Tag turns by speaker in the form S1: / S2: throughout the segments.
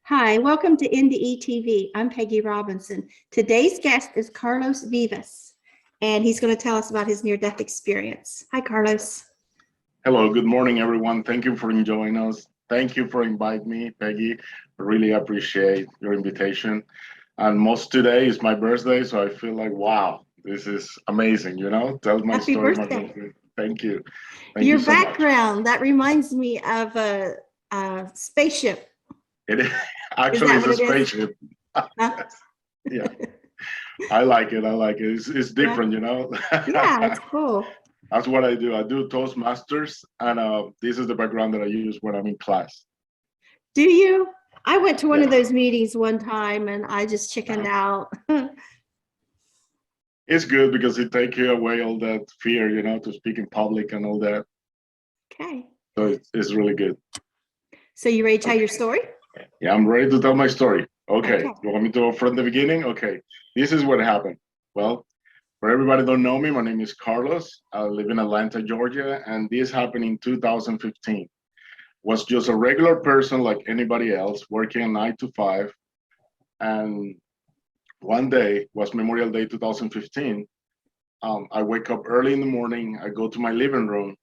S1: Hi, welcome to NDE TV. I'm Peggy Robinson. Today's guest is Carlos Vivas, and he's going to tell us about his near-death experience. Hi, Carlos.
S2: Hello, good morning, everyone. Thank you for joining us. Thank you for inviting me, Peggy. I really appreciate your invitation. And most today is my birthday, so I feel like, wow, this is amazing, Tell my
S1: Happy
S2: story,
S1: birthday.
S2: my birthday. Thank you. Thank
S1: Your
S2: you so much.
S1: background, that reminds me of a spaceship.
S2: It actually
S1: that
S2: is a
S1: what it is?
S2: spaceship.
S1: Huh?
S2: Yeah, I like it. It's different,
S1: Yeah, it's cool.
S2: That's what I do. I do Toastmasters, and this is the background that I use when I'm in class.
S1: Do you? I went to one of
S2: Yeah.
S1: those meetings one time, and I just chickened out.
S2: It's good because it takes you away all that fear, to speak in public and all that.
S1: Okay.
S2: So it's really good.
S1: So you ready to tell your story?
S2: Yeah, I'm ready to tell my story. Okay.
S1: Okay.
S2: You want me to go from the beginning? Okay. This is what happened. Well, for everybody who don't know me, my name is Carlos. I live in Atlanta, Georgia, and this happened in 2015. Was just a regular person like anybody else, working 9 to 5. And one day was Memorial Day 2015. I wake up early in the morning. I go to my living room.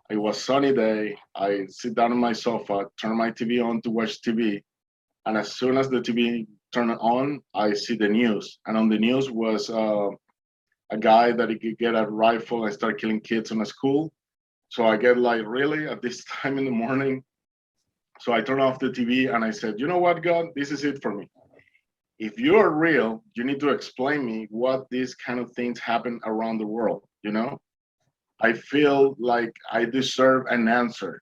S2: It was sunny day. I sit down on my sofa, turn my TV on to watch TV. And as soon as the TV turned on, I see the news. And on the news was a guy that he could get a rifle and start killing kids in a school. So I get like, really, at this time in the morning? So I turn off the TV and I said, you know what, God, this is it for me. If you're real, you need to explain me what these kind of things happen around the world, I feel like I deserve an answer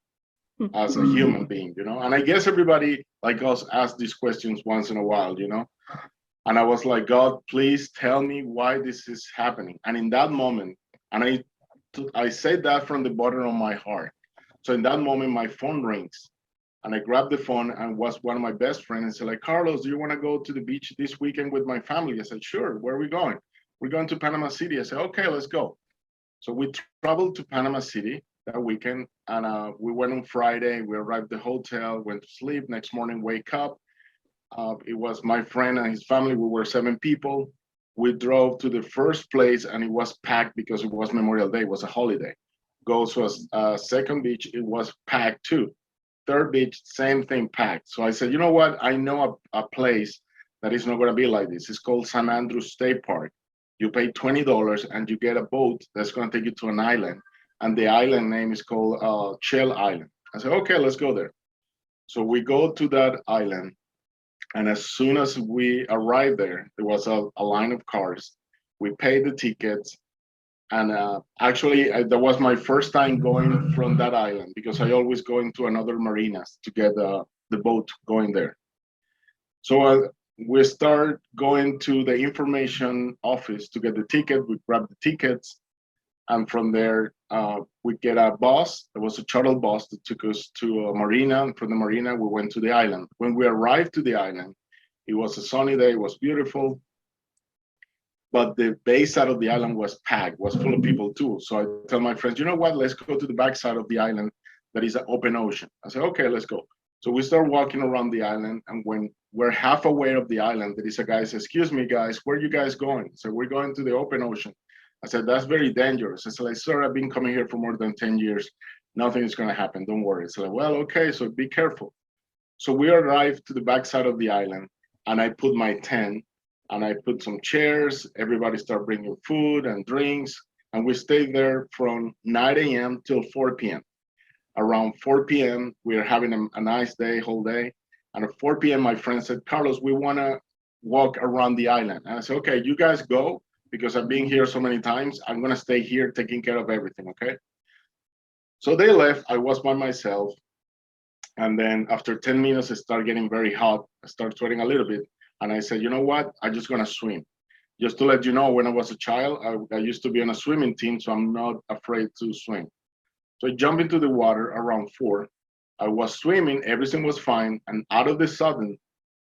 S2: as a human being, And I guess everybody like us asks these questions once in a while, And I was like, God, please tell me why this is happening. And in that moment, and I said that from the bottom of my heart. So in that moment, my phone rings. And I grabbed the phone and was one of my best friends and said, like, Carlos, do you want to go to the beach this weekend with my family? I said, sure. Where are we going? We're going to Panama City. I said, okay, let's go. So we traveled to Panama City that weekend, and we went on Friday. We arrived at the hotel, went to sleep. Next morning, wake up. It was my friend and his family. We were 7 people. We drove to the first place, and it was packed because it was Memorial Day. It was a holiday. Go to a second beach. It was packed too. Third beach, same thing, packed. So I said, you know what? I know a place that is not going to be like this. It's called San Andrews State Park. You pay $20 and you get a boat that's going to take you to an island. And the island name is called Shell Island. I said, okay, let's go there. So we go to that island. And as soon as we arrived there, there was a line of cars. We paid the tickets. And actually, that was my first time going from that island because I always go into another marinas to get the boat going there. So we start going to the information office to get the ticket. We grab the tickets, and from there we get a bus. There was a shuttle bus that took us to a marina. And from the marina, we went to the island. When we arrived to the island, it was a sunny day. It was beautiful. But the base side of the island was packed, was full of people too. So I tell my friends, you know what, let's go to the back side of the island that is an open ocean. I said, okay, let's go. So we start walking around the island, and when we're half away of the island, there is a guy says, excuse me, guys, where are you guys going? So we're going to the open ocean. I said, that's very dangerous. I said, like, sir, I've been coming here for more than 10 years. Nothing is going to happen. Don't worry. It's like, well, okay, so be careful. So we arrived to the backside of the island, and I put my tent, and I put some chairs. Everybody started bringing food and drinks, and we stayed there from 9 a.m. till 4 p.m. Around 4 p.m., we were having a nice day, whole day. And at 4 p.m., my friend said, Carlos, we want to walk around the island. And I said, okay, you guys go, because I've been here so many times. I'm going to stay here taking care of everything, okay? So they left. I was by myself. And then after 10 minutes, it started getting very hot. I started sweating a little bit. And I said, you know what? I'm just going to swim. Just to let you know, when I was a child, I used to be on a swimming team, so I'm not afraid to swim. So I jumped into the water around 4. I was swimming, everything was fine. And out of the sudden,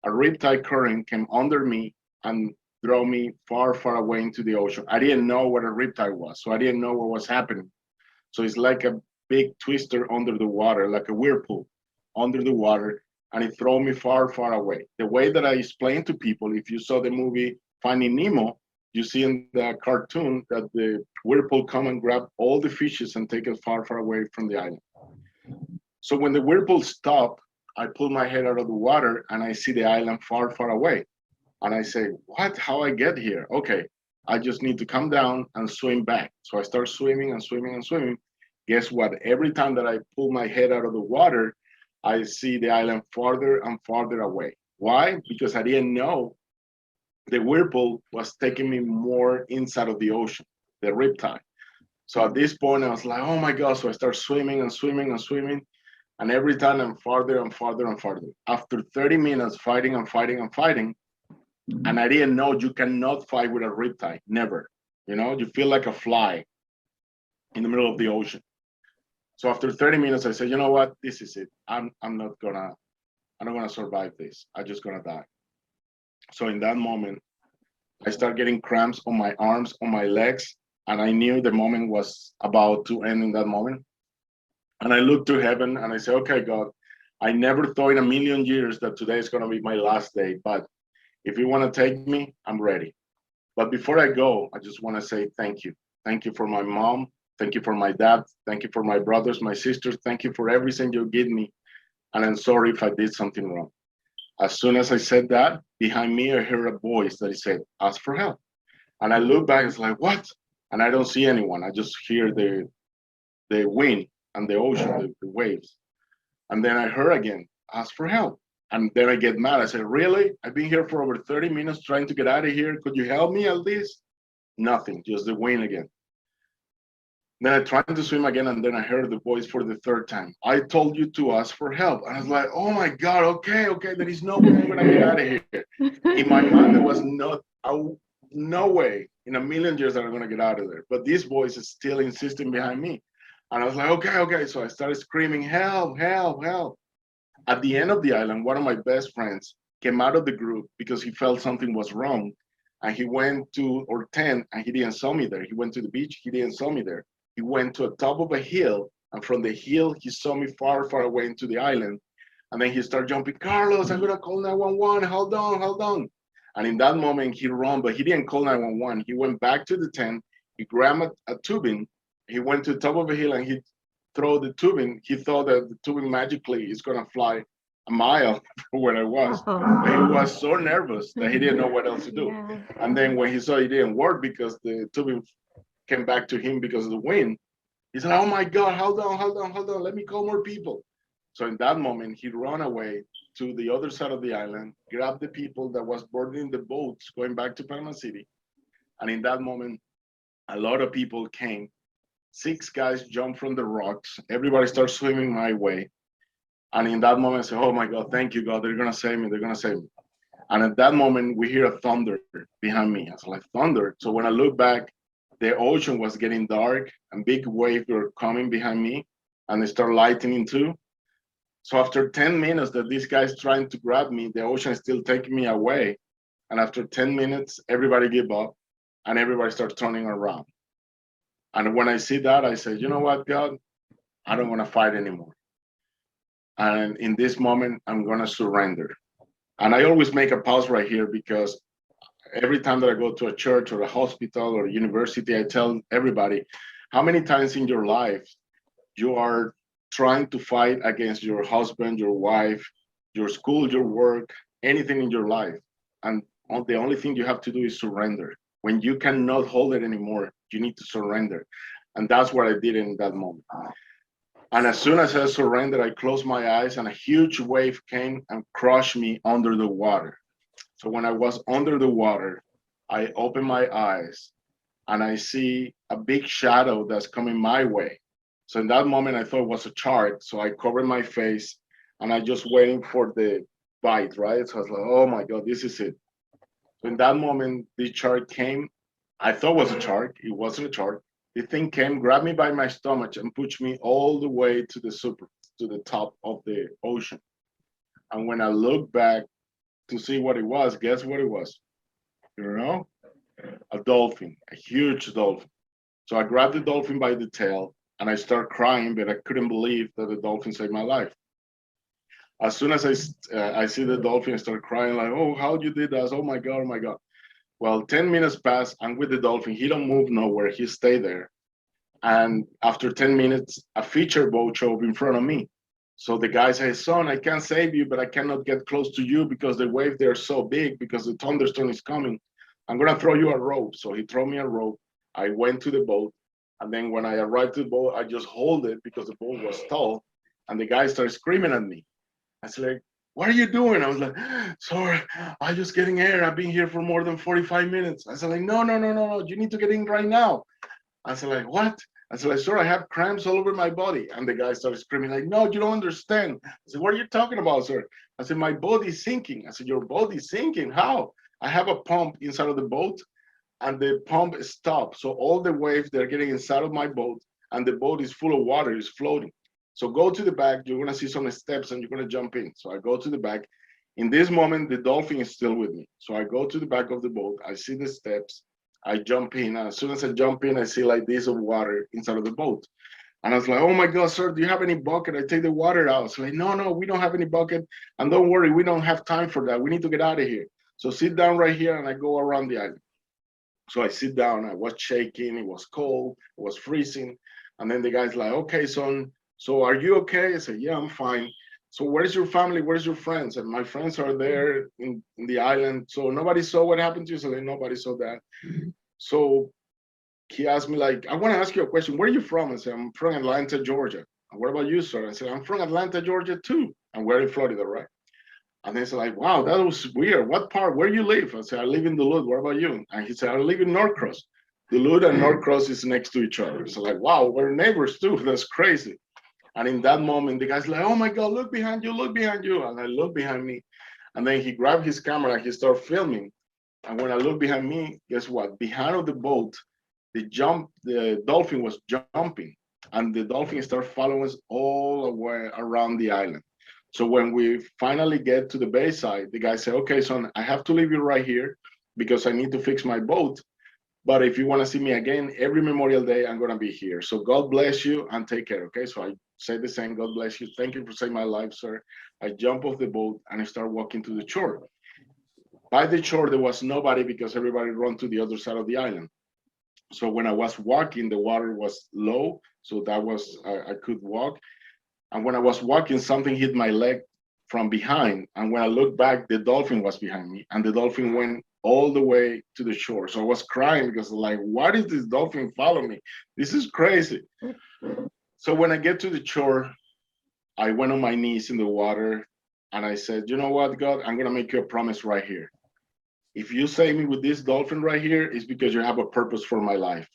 S2: a riptide current came under me and drove me far, far away into the ocean. I didn't know what a riptide was, so I didn't know what was happening. So it's like a big twister under the water, like a whirlpool under the water. and it threw me far, far away. The way that I explain to people, if you saw the movie Finding Nemo, you see in the cartoon that the whirlpool come and grab all the fishes and take it far, far away from the island. So when the whirlpool stopped, I pull my head out of the water and I see the island far, far away. And I say, what? How I get here? Okay, I just need to come down and swim back. So I start swimming and swimming and swimming. Guess what? Every time that I pull my head out of the water, I see the island farther and farther away. Why? Because I didn't know the whirlpool was taking me more inside of the ocean, the riptide. So at this point, I was like, oh my God. So I start swimming and swimming and swimming. And every time I'm farther and farther and farther. After 30 minutes fighting and fighting and fighting, and I didn't know you cannot fight with a riptide, never. You know, you feel like a fly in the middle of the ocean. So after 30 minutes, I said, you know what? This is it. I'm not gonna survive this. I'm just gonna die. So in that moment, I start getting cramps on my arms, on my legs, and I knew the moment was about to end in that moment. And I looked to heaven and I said, okay, God, I never thought in a million years that today is gonna be my last day, but if you wanna take me, I'm ready. But before I go, I just wanna say thank you. Thank you for my mom. Thank you for my dad. Thank you for my brothers, my sisters. Thank you for everything you give me. And I'm sorry if I did something wrong. As soon as I said that, behind me, I heard a voice that said, ask for help. And I look back, it's like, what? And I don't see anyone. I just hear the wind and the ocean, the waves. And then I heard again, ask for help. And then I get mad. I said, really? I've been here for over 30 minutes trying to get out of here. Could you help me at least? Nothing, just the wind again. Then I tried to swim again, and then I heard the voice for the third time. I told you to ask for help. And I was like, oh my God, okay, there is no way I'm gonna get out of here. In my mind, there was no way in a million years that I'm gonna get out of there. But this voice is still insisting behind me. And I was like, okay. So I started screaming, help, help, help. At the end of the island, one of my best friends came out of the group because he felt something was wrong. And he went to our tent and he didn't saw me there. He went to the beach, he didn't saw me there. He went to the top of a hill, and from the hill, he saw me far, far away into the island. And then he started jumping, Carlos, I'm gonna call 911, hold on. And in that moment, he ran, but he didn't call 911. He went back to the tent, he grabbed a tubing, he went to the top of a hill and he threw the tubing. He thought that the tubing magically is gonna fly a mile from where I was. But he was so nervous that he didn't know what else to do. Yeah. And then when he saw it didn't work because the tubing came back to him because of the wind, he said, oh my God, hold on, let me call more people. So in that moment, he ran away to the other side of the island, grabbed the people that was boarding the boats going back to Panama City. And in that moment, a lot of people came. 6 guys jumped from the rocks. Everybody started swimming my way. And in that moment, I said, oh my God, thank you, God, they're gonna save me. And at that moment, we hear a thunder behind me. I was like, thunder? So when I look back, the ocean was getting dark and big waves were coming behind me and they start lightening too. So after 10 minutes that these guys trying to grab me, the ocean is still taking me away. And after 10 minutes, everybody give up and everybody starts turning around. And when I see that, I say, you know what, God, I don't want to fight anymore. And in this moment, I'm going to surrender. And I always make a pause right here because every time that I go to a church or a hospital or a university, I tell everybody, how many times in your life you are trying to fight against your husband, your wife, your school, your work, anything in your life. And the only thing you have to do is surrender. When you cannot hold it anymore, you need to surrender. And that's what I did in that moment. And as soon as I surrendered, I closed my eyes and a huge wave came and crushed me under the water. So when I was under the water, I open my eyes and I see a big shadow that's coming my way. So in that moment, I thought it was a shark. So I covered my face and I just waiting for the bite, right? So I was like, oh my God, this is it. So in that moment, the shark came. I thought it was a shark. It wasn't a shark. The thing came, grabbed me by my stomach and pushed me all the way to the top of the ocean. And when I looked back to see what it was, guess what it was? You know, a dolphin, a huge dolphin. So I grabbed the dolphin by the tail and I started crying, but I couldn't believe that the dolphin saved my life. As soon as I see the dolphin, I start crying like, oh, how you did that? Oh my God, oh my God. Well, 10 minutes pass. I'm with the dolphin. He don't move nowhere. He stay there. And after 10 minutes, a feature boat showed up in front of me. So the guy says, son, I can't save you, but I cannot get close to you because the wave there is so big because the thunderstorm is coming. I'm going to throw you a rope. So he threw me a rope. I went to the boat. And then when I arrived to the boat, I just hold it because the boat was tall. And the guy started screaming at me. I said, like, what are you doing? I was like, sorry, I'm just getting air. I've been here for more than 45 minutes. I said, like, no, no, no, no, no. You need to get in right now. I said, like, what? I said, like, sir, I have cramps all over my body. And the guy started screaming, like, no, you don't understand. I said, what are you talking about, sir? I said, my body's sinking. I said, your body's sinking? How? I have a pump inside of the boat, and the pump stopped. So all the waves, they're getting inside of my boat, and the boat is full of water, it's floating. So go to the back, you're gonna see some steps, and you're gonna jump in. So I go to the back. In this moment, the dolphin is still with me. So I go to the back of the boat, I see the steps, I jump in. And as soon as I jump in, I see like this of water inside of the boat. And I was like, oh my God, sir, do you have any bucket? I take the water out. So like, no, no, we don't have any bucket. And don't worry, we don't have time for that. We need to get out of here. So sit down right here, and I go around the island. So I sit down, I was shaking, it was cold, it was freezing. And then the guy's like, okay, son, so are you okay? I said, yeah, I'm fine. So where's your family? Where's your friends? And my friends are there in the island. So nobody saw what happened to you? So like, nobody saw that. So he asked me, like, I want to ask you a question. Where are you from? I said, I'm from Atlanta, Georgia. And what about you, sir? I said, I'm from Atlanta, Georgia, too. And we're in Florida, right? And they said, like, wow, that was weird. What part? Where you live? I said, I live in Duluth. What about you? And he said, I live in Norcross. Duluth and Norcross is next to each other. So like, wow, we're neighbors too. That's crazy. And in that moment, the guy's like, oh my God, look behind you, look behind you. And I look behind me. And then he grabbed his camera and he started filming. And when I look behind me, guess what? Behind of the boat, the dolphin was jumping. And the dolphin started following us all the way around the island. So when we finally get to the bayside, the guy said, okay, son, I have to leave you right here because I need to fix my boat. But if you want to see me again, every Memorial Day, I'm going to be here. So God bless you and take care. Okay. So I say the same, God bless you. Thank you for saving my life, sir. I jump off the boat and I start walking to the shore. By the shore, there was nobody because everybody ran to the other side of the island. So when I was walking, the water was low. So that was, I could walk. And when I was walking, something hit my leg from behind. And when I looked back, the dolphin was behind me. And the dolphin went all the way to the shore. So I was crying because like, why did this dolphin follow me? This is crazy. So when I get to the shore, I went on my knees in the water and I said, you know what, God, I'm going to make you a promise right here. If you save me with this dolphin right here, it's because you have a purpose for my life.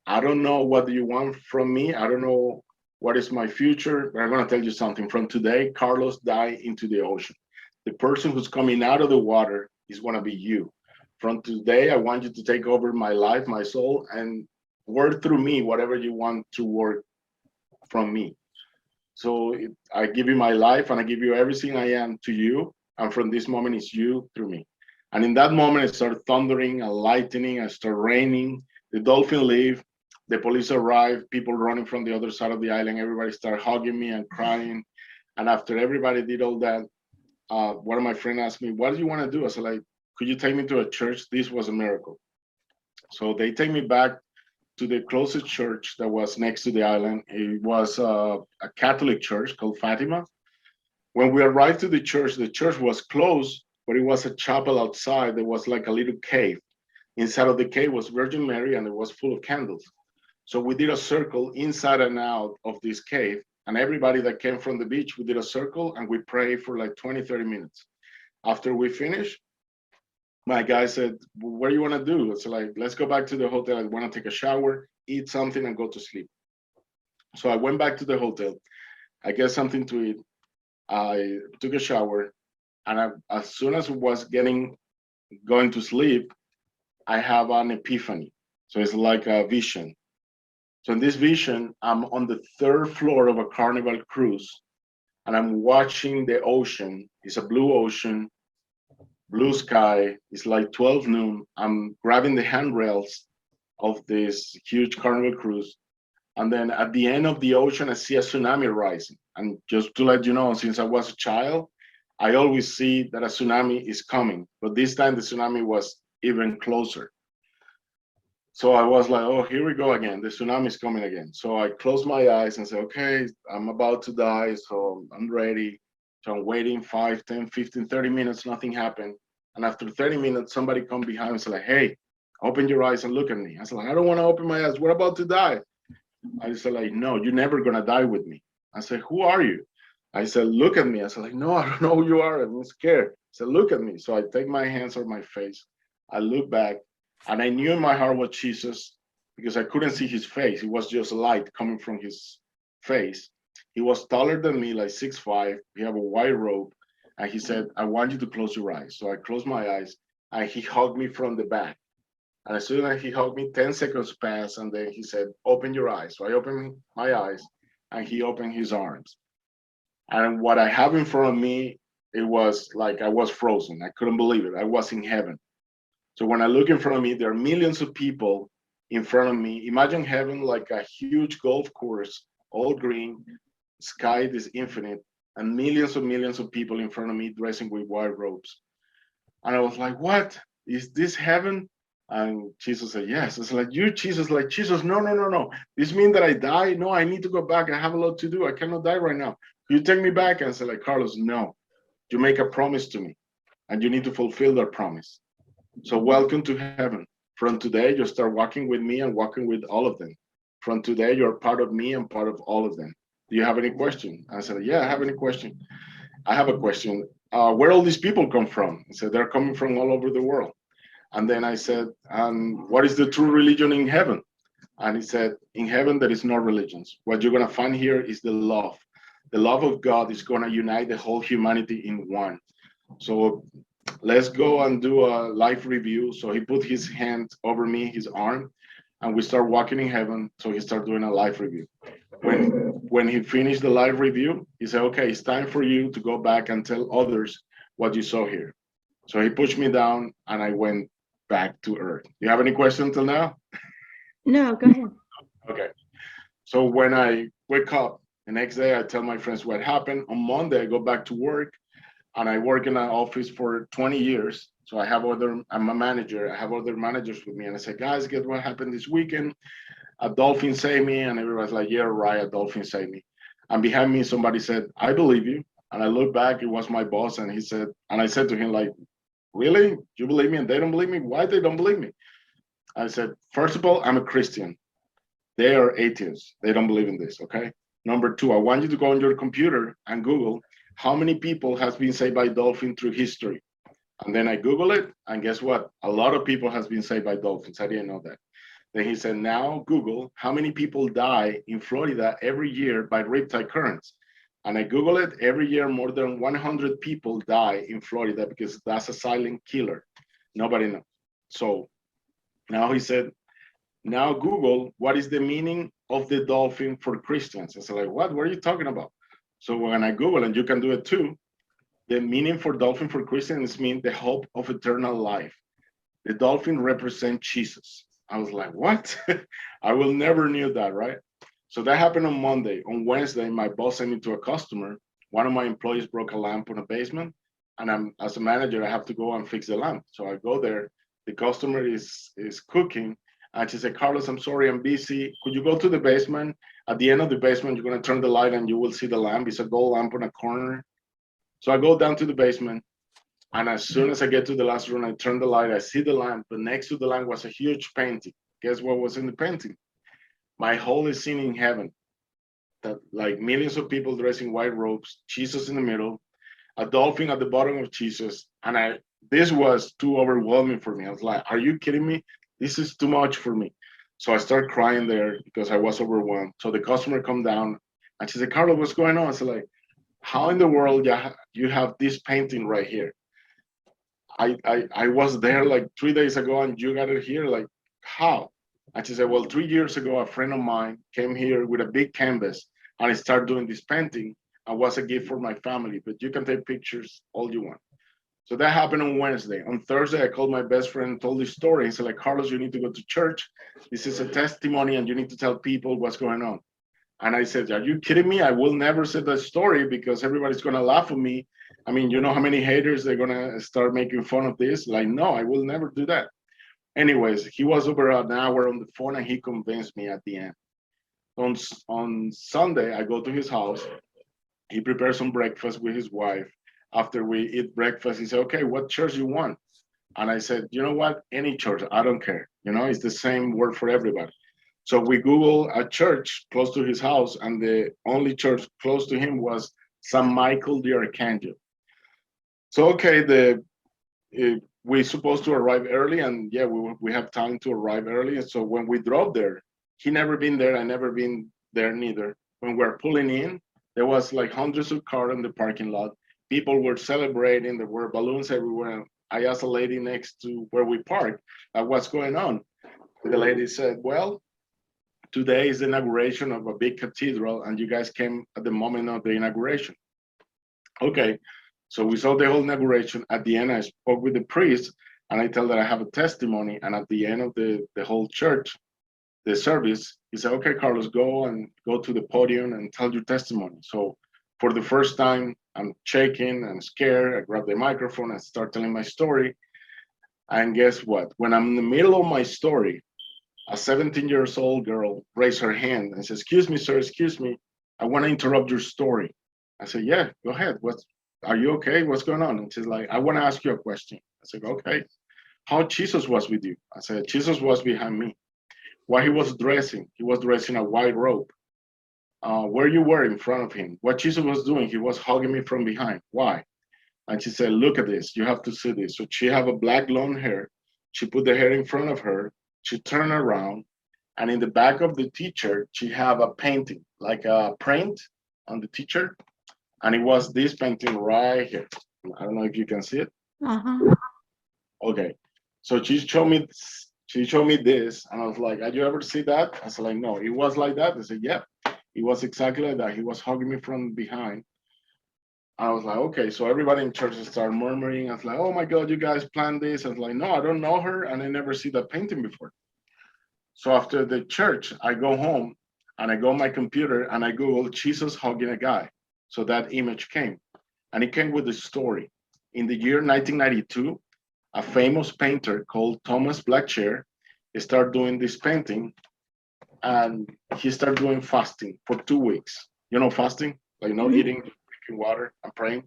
S2: I don't know what you want from me. I don't know what is my future, but I'm going to tell you something. From today, Carlos died into the ocean. The person who's coming out of the water is going to be you. From today, I want you to take over my life, my soul, and work through me, whatever you want to work from me. So I give you my life and I give you everything I am to you. And from this moment, it's you through me. And in that moment, it started thundering and lightning, and started raining. The dolphin leave. The police arrived, people running from the other side of the island. Everybody started hugging me and crying. And after everybody did all that, one of my friends asked me, what do you want to do? I said, like, could you take me to a church? This was a miracle. So they take me back to the closest church that was next to the island. It was a Catholic church called Fatima. When we arrived to the church was closed, but it was a chapel outside. There was like a little cave. Inside of the cave was Virgin Mary, and it was full of candles. So we did a circle inside and out of this cave. And everybody that came from the beach, we did a circle and we prayed for like 20, 30 minutes. After we finished, my guy said, what do you want to do? It's like, let's go back to the hotel. I want to take a shower, eat something, and go to sleep. So I went back to the hotel. I get something to eat. I took a shower. And as soon as I was going to sleep, I have an epiphany. So it's like a vision. So in this vision, I'm on the third floor of a Carnival cruise, and I'm watching the ocean. It's a blue ocean, blue sky. It's like 12 noon. I'm grabbing the handrails of this huge Carnival cruise, And then at the end of the ocean, I see a tsunami rising. And just to let you know, since I was a child, I always see that a tsunami is coming. But this time the tsunami was even closer. So I was like, oh, here we go again. The tsunami is coming again. So I closed my eyes and said, okay, I'm about to die. So I'm ready. So I'm waiting 5, 10, 15, 30 minutes, nothing happened. And after 30 minutes, somebody come behind and said, like, hey, open your eyes and look at me. I said, like, I don't want to open my eyes. We're about to die. I said, like, no, you're never going to die with me. I said, who are you? I said, look at me. I said, like, no, I don't know who you are. I'm scared. I said, look at me. So I take my hands on my face. I look back. And I knew in my heart was Jesus because I couldn't see his face. It was just light coming from his face. He was taller than me, like 6'5". He had a white robe. And he said, I want you to close your eyes. So I closed my eyes and he hugged me from the back. And as soon as he hugged me, 10 seconds passed. And then he said, open your eyes. So I opened my eyes and he opened his arms. And what I have in front of me, it was like I was frozen. I couldn't believe it. I was in heaven. So when I look in front of me, there are millions of people in front of me. Imagine heaven like a huge golf course, all green, sky is infinite, and millions of people in front of me dressing with white robes. And I was like, what? Is this heaven? And Jesus said, yes. It's like, you, Jesus, like, Jesus, no, no, no, no. This means that I die? No, I need to go back. I have a lot to do. I cannot die right now. You take me back? And I said, like, Carlos, no. You make a promise to me, and you need to fulfill that promise. So welcome to heaven. From today, you start walking with me and walking with all of them. From today, you're part of me and part of all of them. Do you have any question? I said, yeah, I have any question. I have a question. Where all these people come from? I said, they're coming from all over the world. And then I said, what is the true religion in heaven? And he said, in heaven, there is no religions. What you're going to find here is the love. The love of God is going to unite the whole humanity in one. So let's go and do a live review. So he put his hand over me, his arm, and we start walking in heaven. So he started doing a live review. When he finished the live review, he said, okay, it's time for you to go back and tell others what you saw here. So he pushed me down and I went back to earth. Do you have any questions till now?
S1: No, go ahead.
S2: Okay. So when I wake up the next day, I tell my friends what happened. On Monday, I go back to work. And I work in an office for 20 years. So I'm a manager. I have other managers with me. And I say, guys, guess what happened this weekend? A dolphin saved me. And everybody's like, yeah, right, a dolphin saved me. And behind me, somebody said, I believe you. And I look back, it was my boss. And he said, and I said to him, like, really? You believe me? And they don't believe me? Why they don't believe me? I said, first of all, I'm a Christian. They are atheists. They don't believe in this, okay? Number two, I want you to go on your computer and Google how many people has been saved by dolphin through history. And then I Google it, and guess what? A lot of people has been saved by dolphins. I didn't know that. Then he said, now Google how many people die in Florida every year by riptide currents. And I Google it, every year more than 100 people die in Florida because that's a silent killer. Nobody knows. So now he said, now Google, what is the meaning of the dolphin for Christians? I said, like, what are you talking about? So when I Google, and you can do it too, the meaning for dolphin for Christians means the hope of eternal life. The dolphin represents Jesus. I was like, what? I will never knew that, right? So that happened on Monday. On Wednesday, my boss sent me to a customer. One of my employees broke a lamp on a basement, and as a manager, I have to go and fix the lamp. So I go there. The customer is cooking, and she said, Carlos, I'm sorry, I'm busy. Could you go to the basement? At the end of the basement, you're going to turn the light and you will see the lamp. It's a gold lamp on a corner. So I go down to the basement. And as soon as I get to the last room, I turn the light. I see the lamp. But next to the lamp was a huge painting. Guess what was in the painting? My holy scene in heaven. That like millions of people dressing white robes, Jesus in the middle, a dolphin at the bottom of Jesus. And this was too overwhelming for me. I was like, are you kidding me? This is too much for me. So I started crying there because I was overwhelmed. So the customer come down and she said, Carlos, what's going on? I said, like, how in the world you have this painting right here? I was there like 3 days ago and you got it here, like, how? And she said, well, 3 years ago, a friend of mine came here with a big canvas and I started doing this painting and was a gift for my family, but you can take pictures all you want. So that happened on Wednesday. On Thursday, I called my best friend and told the story. He said, like, Carlos, you need to go to church. This is a testimony and you need to tell people what's going on. And I said, are you kidding me? I will never say that story because everybody's going to laugh at me. I mean, you know how many haters they're going to start making fun of this? Like, no, I will never do that. Anyways, he was over an hour on the phone and he convinced me at the end. On Sunday, I go to his house. He prepares some breakfast with his wife. After we eat breakfast, he said, okay, what church you want? And I said, you know what? Any church, I don't care. You know, it's the same word for everybody. So we Google a church close to his house, and the only church close to him was San Michael the Archangel. So, okay, we're supposed to arrive early, and yeah, we have time to arrive early. And so when we drove there, he never been there, I never been there neither. When we're pulling in, there was like hundreds of cars in the parking lot. People were celebrating, there were balloons everywhere. I asked a lady next to where we parked, what's going on? The lady said, well, today is the inauguration of a big cathedral, and you guys came at the moment of the inauguration. Okay, so we saw the whole inauguration. At the end, I spoke with the priest, and I tell that I have a testimony. And at the end of the whole church, the service, he said, okay, Carlos, go to the podium and tell your testimony. So for the first time, I'm shaking, I'm scared. I grab the microphone and start telling my story. And guess what? When I'm in the middle of my story, a 17-year-old girl raised her hand and says, excuse me, sir, excuse me. I want to interrupt your story. I said, yeah, go ahead. Are you okay? What's going on? And she's like, I want to ask you a question. I said, okay. How Jesus was with you? I said, Jesus was behind me. What he was dressing a white robe. Where you were in front of him. What Jesus was doing, he was hugging me from behind. Why? And she said, look at this. You have to see this. So she have a black long hair. She put the hair in front of her. She turned around. And in the back of the teacher, she have a painting, like a print on the teacher. And it was this painting right here. I don't know if you can see it.
S1: Uh-huh.
S2: Okay. So she showed me this. And I was like, have you ever seen that? I said, like, no, it was like that. I said, yeah. It was exactly like that. He was hugging me from behind. I was like, okay. So everybody in church started murmuring. I was like, oh my God, you guys planned this. I was like, no, I don't know her. And I never see that painting before. So after the church, I go home and I go on my computer and I Google Jesus hugging a guy. So that image came. And it came with a story. In the year 1992, a famous painter called Thomas Blackshear started doing this painting. And he started doing fasting for 2 weeks. You know, fasting, like no eating, drinking water, and praying.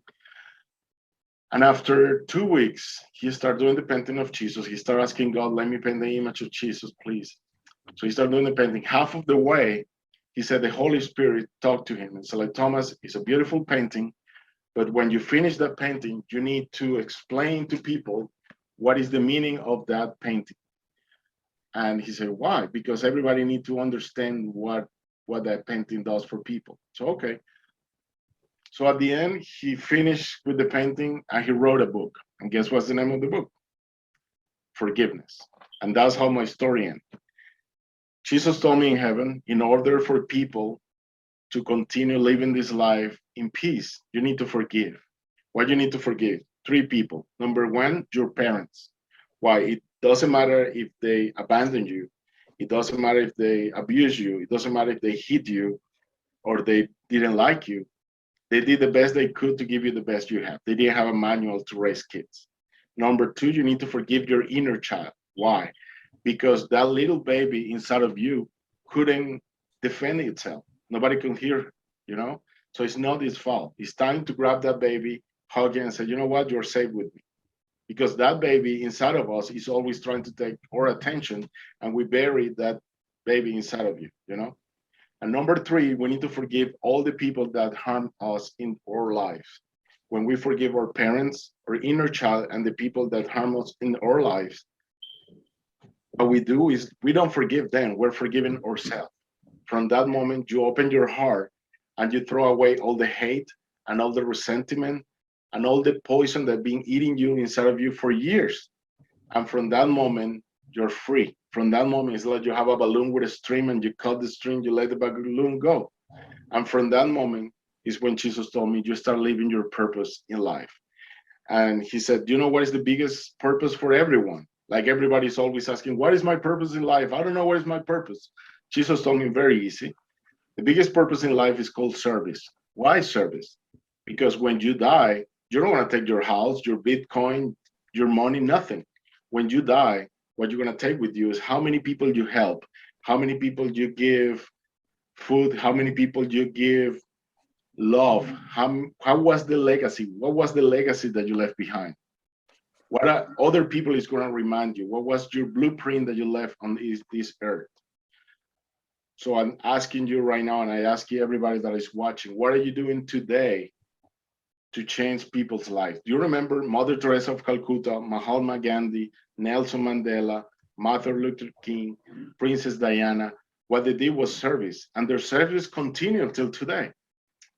S2: And after 2 weeks, he started doing the painting of Jesus. He started asking God, let me paint the image of Jesus, please. So he started doing the painting. Half of the way, he said the Holy Spirit talked to him and said, like, Thomas, it's a beautiful painting, but when you finish that painting, you need to explain to people what is the meaning of that painting. And he said, why? Because everybody needs to understand what that painting does for people. So, okay. So at the end, he finished with the painting and he wrote a book. And guess what's the name of the book? Forgiveness. And that's how my story ends. Jesus told me in heaven, in order for people to continue living this life in peace, you need to forgive. What you need to forgive? 3 people. Number 1, your parents. Why? It doesn't matter if they abandon you. It doesn't matter if they abuse you. It doesn't matter if they hit you or they didn't like you. They did the best they could to give you the best you have. They didn't have a manual to raise kids. Number 2, you need to forgive your inner child. Why? Because that little baby inside of you couldn't defend itself. Nobody could hear, you know? So it's not his fault. It's time to grab that baby, hug it, and say, you know what? You're safe with me. Because that baby inside of us is always trying to take our attention, and we bury that baby inside of you, you know? And number 3, we need to forgive all the people that harm us in our lives. When we forgive our parents, our inner child, and the people that harm us in our lives, what we do is we don't forgive them, we're forgiving ourselves. From that moment, you open your heart and you throw away all the hate and all the resentment and all the poison that's been eating you inside of you for years. And from that moment, you're free. From that moment, it's like you have a balloon with a string and you cut the string, you let the balloon go. And from that moment is when Jesus told me, you start living your purpose in life. And he said, you know what is the biggest purpose for everyone? Like everybody's always asking, what is my purpose in life? I don't know what is my purpose. Jesus told me very easy. The biggest purpose in life is called service. Why service? Because when you die, you don't want to take your house, your Bitcoin, your money, nothing. When you die, what you're going to take with you is how many people you help, how many people you give food, how many people you give love, how was the legacy? What was the legacy that you left behind? What are other people is going to remind you? What was your blueprint that you left on this earth? So I'm asking you right now, and I ask you, everybody that is watching, what are you doing today to change people's lives? Do you remember Mother Teresa of Calcutta, Mahatma Gandhi, Nelson Mandela, Martin Luther King, Princess Diana? What they did was service, and their service continues until today.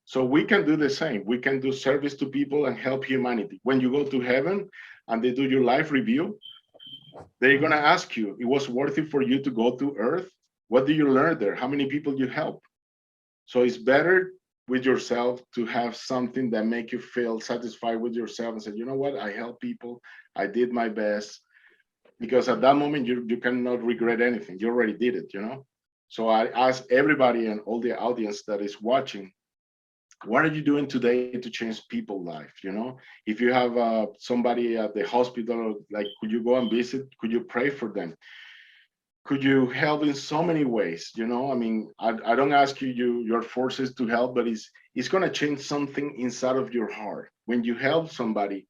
S2: So we can do the same. We can do service to people and help humanity. When you go to heaven and they do your life review, they're going to ask you, it was worth it for you to go to earth? What do you learn there? How many people you help? So it's better with yourself to have something that make you feel satisfied with yourself and say, you know what, I help people, I did my best. Because at that moment, you cannot regret anything. You already did it, you know? So I ask everybody and all the audience that is watching, what are you doing today to change people's life? You know, if you have somebody at the hospital, like, could you go and visit? Could you pray for them? Could you help in so many ways? You know, I mean, I don't ask you your forces to help, but it's going to change something inside of your heart. When you help somebody,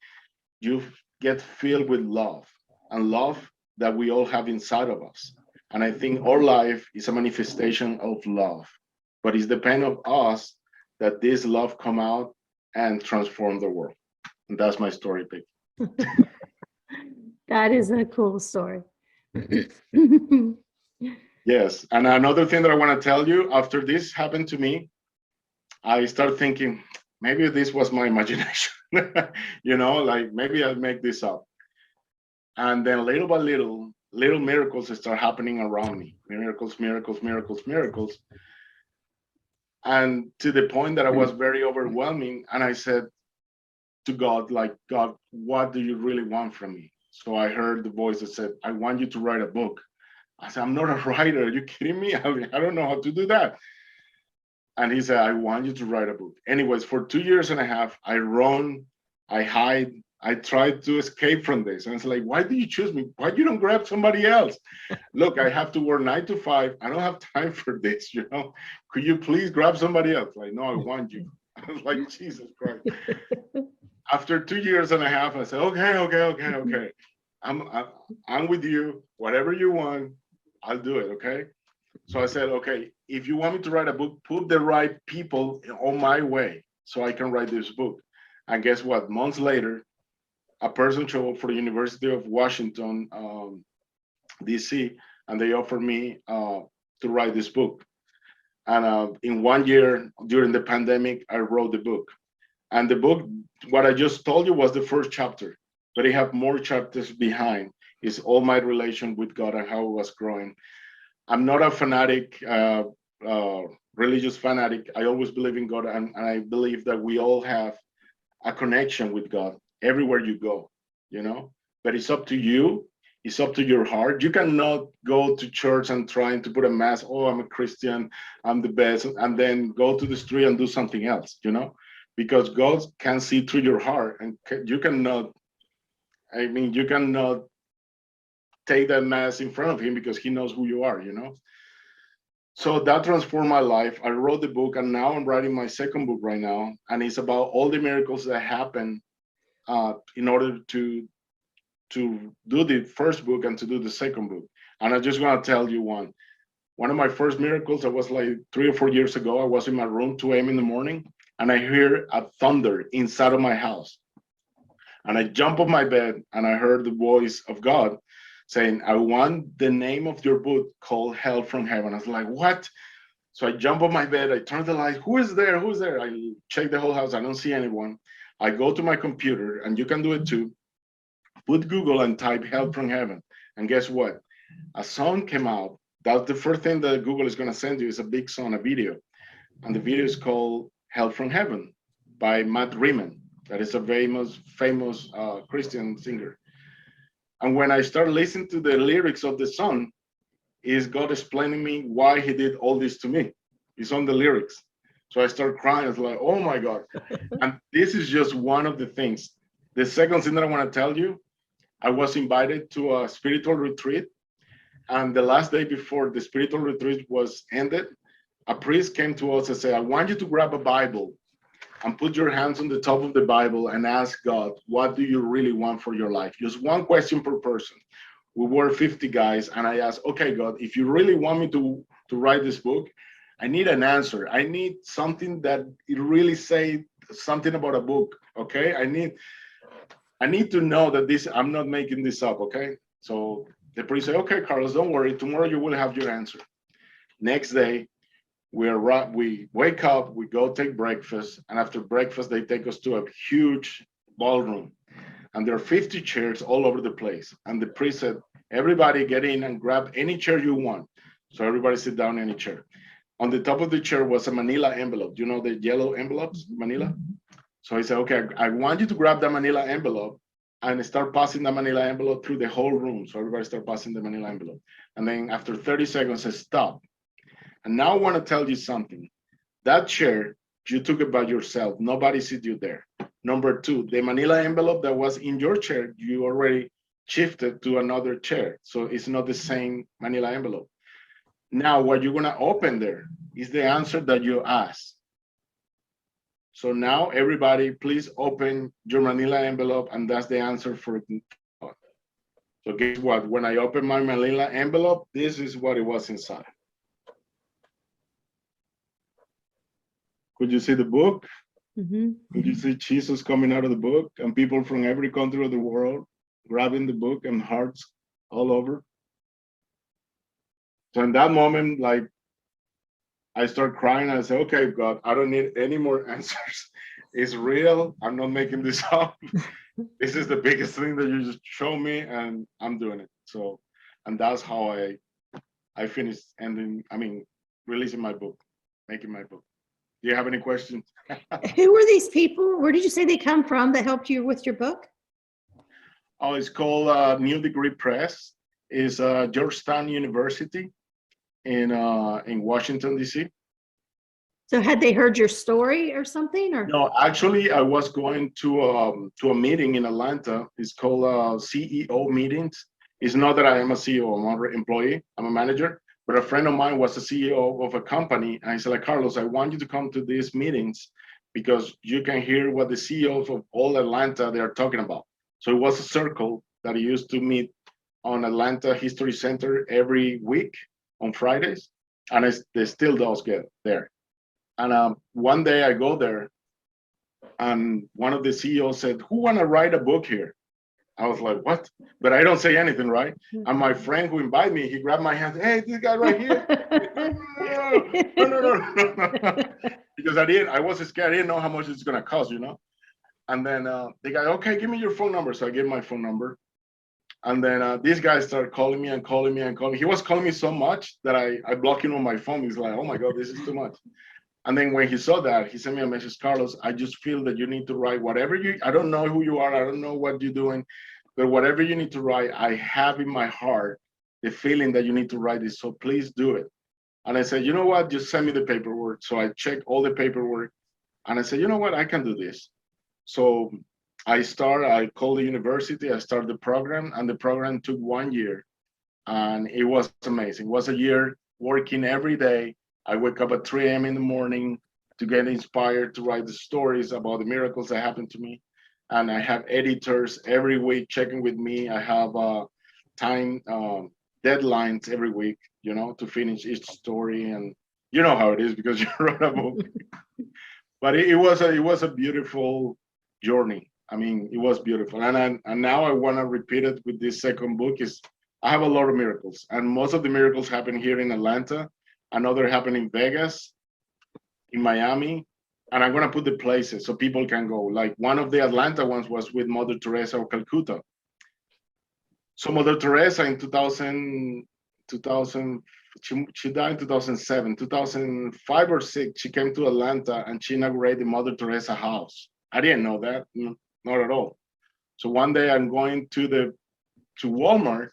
S2: you get filled with love, and love that we all have inside of us. And I think our life is a manifestation of love, but it's depend on us that this love come out and transform the world. And that's my story, Pegi.
S1: That is a cool story.
S2: Yes, and another thing that I want to tell you, after this happened to me, I start thinking, maybe this was my imagination. You know, like maybe I'll make this up. And then little by little, little miracles start happening around me. Miracles, miracles, miracles, miracles. And to the point that I was very overwhelming. And I said to God, like, God, what do you really want from me? So I heard the voice that said, I want you to write a book. I said, I'm not a writer. Are you kidding me? I don't know how to do that. And he said, I want you to write a book. Anyways, for 2 years and a half, I run, I hide, I tried to escape from this. And it's like, why do you choose me? Why you don't grab somebody else? Look, I have to work 9 to 5. I don't have time for this, you know? Could you please grab somebody else? Like, no, I want you. I was like, Jesus Christ. After 2 years and a half, I said, okay. I'm with you. Whatever you want, I'll do it, okay? So I said, okay, if you want me to write a book, put the right people on my way so I can write this book. And guess what? Months later, a person showed up for the University of Washington, DC, and they offered me to write this book. And in 1 year, during the pandemic, I wrote the book. And the book, what I just told you was the first chapter, but it have more chapters behind. It's all my relation with God and how it was growing. I'm not a fanatic, religious fanatic. I always believe in God, and I believe that we all have a connection with God everywhere you go, you know? But it's up to you. It's up to your heart. You cannot go to church and trying to put a mask, oh, I'm a Christian, I'm the best, and then go to the street and do something else, you know? Because God can see through your heart, and you cannot, I mean, you cannot take that mask in front of him because he knows who you are, you know? So that transformed my life. I wrote the book, and now I'm writing my second book right now, and it's about all the miracles that happen in order to do the first book and to do the second book. And I just want to tell you one. One of my first miracles, I was like 3 or 4 years ago. I was in my room, 2 a.m. in the morning, and I hear a thunder inside of my house. And I jump off my bed, and I heard the voice of God saying, I want the name of your book called Hell from Heaven. I was like, what? So I jump off my bed, I turn the light, who is there? Who's there? I check the whole house, I don't see anyone. I go to my computer, and you can do it too. Put Google and type Hell from Heaven. And guess what? A song came out. That's the first thing that Google is going to send you is a big song, a video. And the video is called Hell from Heaven by Matt Riemann. That is a famous Christian singer. And when I start listening to the lyrics of the song, is God explaining me why he did all this to me. It's on the lyrics. So I start crying. It's like, oh my God. And this is just one of the things. The second thing that I want to tell you, I was invited to a spiritual retreat. And the last day before the spiritual retreat was ended, a priest came to us and said, I want you to grab a Bible and put your hands on the top of the Bible and ask God, what do you really want for your life? Just one question per person. We were 50 guys, and I asked, okay, God, if you really want me to write this book, I need an answer. I need something that it really say something about a book, okay? I need to know that this, I'm not making this up, okay? So the priest said, okay, Carlos, don't worry. Tomorrow you will have your answer. Next day, we wake up, we go take breakfast, and after breakfast, they take us to a huge ballroom. And there are 50 chairs all over the place. And the priest said, everybody get in and grab any chair you want. So everybody sit down in any chair. On the top of the chair was a manila envelope. You know the yellow envelopes, manila? So he said, okay, I want you to grab the manila envelope and start passing the manila envelope through the whole room. So everybody start passing the manila envelope. And then after 30 seconds, says, stop. And now I want to tell you something. That chair, you took it by yourself. Nobody sit you there. Number two, the manila envelope that was in your chair, you already shifted to another chair. So it's not the same manila envelope. Now, what you're going to open there is the answer that you asked. So now, everybody, please open your manila envelope, and that's the answer for God. So guess what? When I opened my manila envelope, this is what it was inside. Could you see the book?
S1: Mm-hmm.
S2: Could you see Jesus coming out of the book and people from every country of the world grabbing the book and hearts all over? So in that moment, like, I start crying and I say, okay, God, I don't need any more answers. It's real. I'm not making this up. This is the biggest thing that you just show me, and I'm doing it. So, and that's how I finished releasing my book, making my book. Do you have any questions?
S1: Who were these people? Where did you say they come from that helped you with your book?
S2: Oh, it's called New Degree Press. It's Georgetown University in Washington, D.C.
S1: So had they heard your story or something? Or
S2: No, actually, I was going to a meeting in Atlanta. It's called CEO meetings. It's not that I am a CEO, I'm an employee, I'm a manager. But a friend of mine was the CEO of a company, and he said, like, Carlos, I want you to come to these meetings because you can hear what the CEOs of all Atlanta they are talking about. So it was a circle that he used to meet on Atlanta History Center every week on Fridays, and they still does get there. And one day I go there, and one of the CEOs said, "Who want to write a book here?" I was like, what? But I don't say anything, right? And my friend who invited me, he grabbed my hand. Hey, this guy right here. No. Because I was scared. I didn't know how much it's going to cost, you know? And then the guy, okay, give me your phone number. So I gave my phone number. And then this guy started calling me and calling me and calling. He was calling me so much that I blocked him on my phone. He's like, oh my God, this is too much. And then when he saw that, he sent me a message, Carlos, I just feel that you need to write whatever I don't know who you are. I don't know what you're doing, but whatever you need to write, I have in my heart the feeling that you need to write this. So please do it. And I said, you know what? Just send me the paperwork. So I checked all the paperwork and I said, you know what? I can do this. So I called the university, I started the program, and the program took 1 year. And it was amazing. It was a year working every day. I wake up at 3 a.m. in the morning to get inspired to write the stories about the miracles that happened to me. And I have editors every week checking with me. I have time deadlines every week, you know, to finish each story. And you know how it is because you wrote a book. But it was a beautiful journey. I mean, it was beautiful. And now I want to repeat it with this second book. I have a lot of miracles, and most of the miracles happen here in Atlanta. Another happened in Vegas, in Miami, and I'm going to put the places so people can go. Like one of the Atlanta ones was with Mother Teresa of Calcutta. So Mother Teresa in 2000, she died in 2007, 2005 or 6, she came to Atlanta and she inaugurated the Mother Teresa house. I didn't know that, not at all. So one day I'm going to Walmart,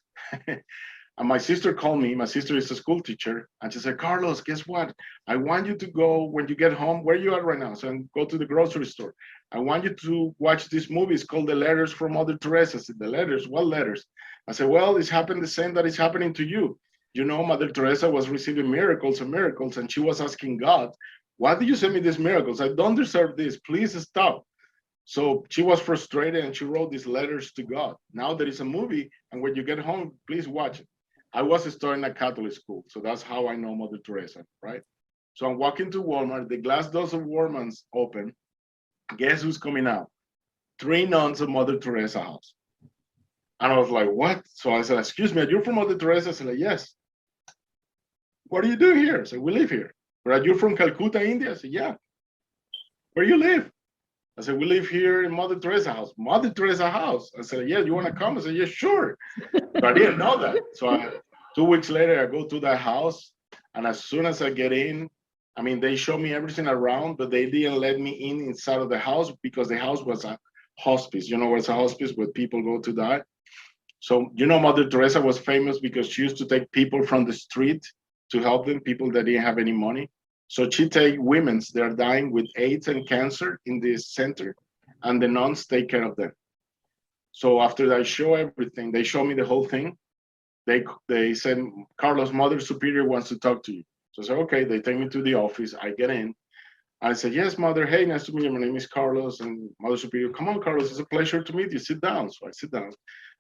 S2: and my sister called me. My sister is a school teacher, and she said, Carlos, guess what? I want you to go when you get home. Where you at right now? So I go to the grocery store. I want you to watch this movie. It's called The Letters from Mother Teresa. I said, the letters? What letters? I said, well, it's happened the same that is happening to you. You know, Mother Teresa was receiving miracles and miracles, and she was asking God, why did you send me these miracles? I don't deserve this. Please stop. So she was frustrated and she wrote these letters to God. Now there is a movie, and when you get home, please watch it. I was studying at Catholic school, so that's how I know Mother Teresa, right? So I'm walking to Walmart, the glass doors of Walmart's open. Guess who's coming out? 3 nuns of Mother Teresa house. And I was like, what? So I said, excuse me, are you from Mother Teresa? I said, like, yes. What do you do here? I said, we live here. But are you from Calcutta, India? I said, yeah. Where do you live? I said, we live here in Mother Teresa house. Mother Teresa house. I said, yeah, you want to come? I said, yeah, sure. But I didn't know that. So 2 weeks later, I go to that house. And as soon as I get in, I mean, they show me everything around, but they didn't let me in inside of the house because the house was a hospice. You know what's a hospice where people go to die? So, you know, Mother Teresa was famous because she used to take people from the street to help them, people that didn't have any money. So she take women, they're dying with AIDS and cancer in this center, and the nuns take care of them. So after I show everything, they show me the whole thing. They said, Carlos, Mother Superior wants to talk to you. So I said, okay, they take me to the office. I get in. I said, yes, Mother. Hey, nice to meet you. My name is Carlos. And Mother Superior, come on, Carlos. It's a pleasure to meet you. Sit down. So I sit down.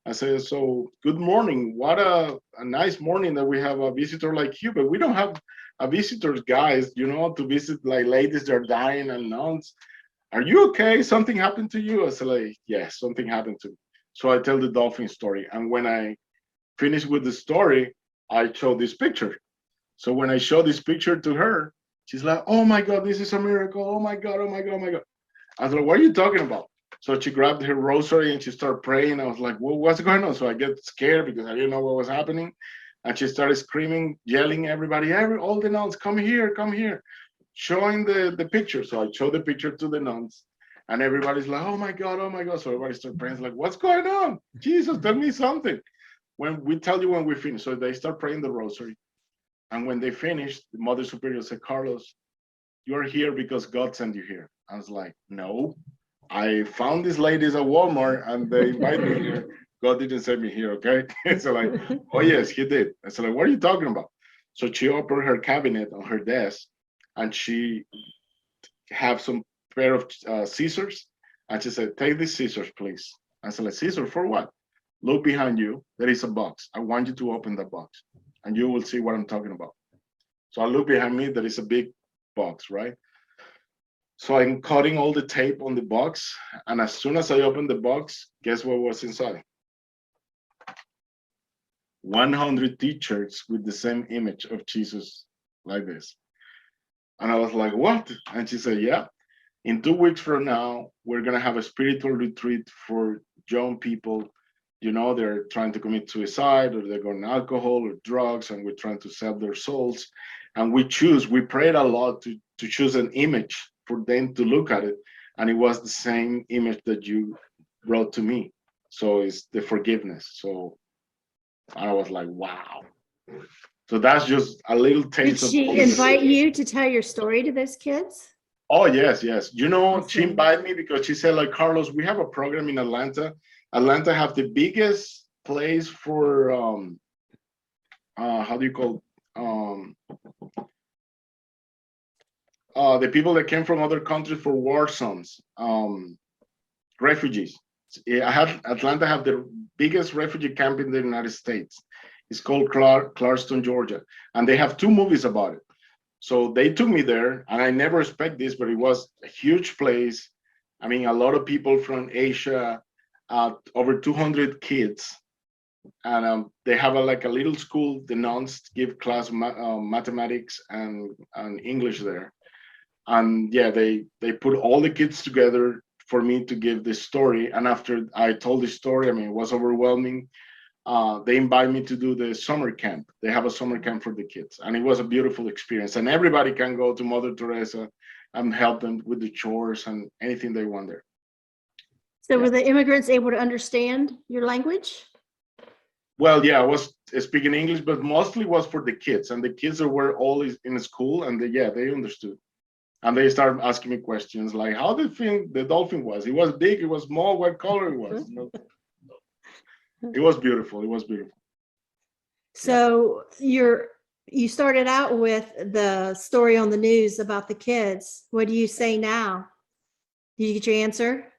S2: I said, so good morning. What a nice morning that we have a visitor like you, but we don't have a visitors, guys, you know, to visit like ladies that are dying and nuns. Are you okay? Something happened to you? I said, like, yes, something happened to me. So I tell the dolphin story. And when I finish with the story, I show this picture. So when I show this picture to her, she's like, oh my God, this is a miracle. Oh my God, oh my God, oh my God. I was like, what are you talking about? So she grabbed her rosary and she started praying. I was like, well, what's going on? So I get scared because I didn't know what was happening. And she started screaming, yelling, everybody, all the nuns, come here, showing the picture. So I showed the picture to the nuns. And everybody's like, oh my God, oh my God. So everybody started praying, like, what's going on? Jesus, tell me something. When we tell you when we finish. So they start praying the rosary. And when they finished, the Mother Superior said, Carlos, you're here because God sent you here. I was like, no, I found these ladies at Walmart and they invited me here. God didn't send me here, okay? So like, oh yes, he did. I said, like, what are you talking about? So she opened her cabinet on her desk and she have some pair of scissors. And she said, take these scissors, please. I said, like, scissors for what? Look behind you, there is a box. I want you to open the box and you will see what I'm talking about. So I look behind me, there is a big box, right? So I'm cutting all the tape on the box. And as soon as I opened the box, guess what was inside? 100 t-shirts with the same image of Jesus like this. And I was like, what? And she said, yeah, in 2 weeks from now, we're going to have a spiritual retreat for young people. You know, they're trying to commit suicide or they're going alcohol or drugs, and we're trying to sell their souls. And we prayed a lot to choose an image for them to look at it. And it was the same image that you brought to me. So it's the forgiveness. So I was like, wow. So that's just a little taste.
S1: Did she invite you to tell your story to those kids?
S2: Oh, yes, yes. You know, she invited me because she said, like, Carlos, we have a program in Atlanta. Atlanta have the biggest place for, how do you call the people that came from other countries for war zones, refugees. Atlanta have the biggest refugee camp in the United States. It's called Clarkston, Georgia. And they have 2 movies about it. So they took me there, and I never expect this, but it was a huge place. I mean, a lot of people from Asia, over 200 kids. And they have like a little school. The nuns give class mathematics and English there. And yeah, they put all the kids together for me to give this story. And after I told the story, I mean, it was overwhelming. They invite me to do the summer camp. They have a summer camp for the kids, and it was a beautiful experience. And everybody can go to Mother Teresa and help them with the chores and anything they want there.
S1: So were the immigrants able to understand your language?
S2: Well, yeah, I was speaking English, but mostly was for the kids, and the kids that were always in school, and they understood, and they started asking me questions like, "How did the dolphin was? It was big, it was small, what color it was?" It was beautiful. It was beautiful.
S1: So you started out with the story on the news about the kids. What do you say now? Did you get your answer?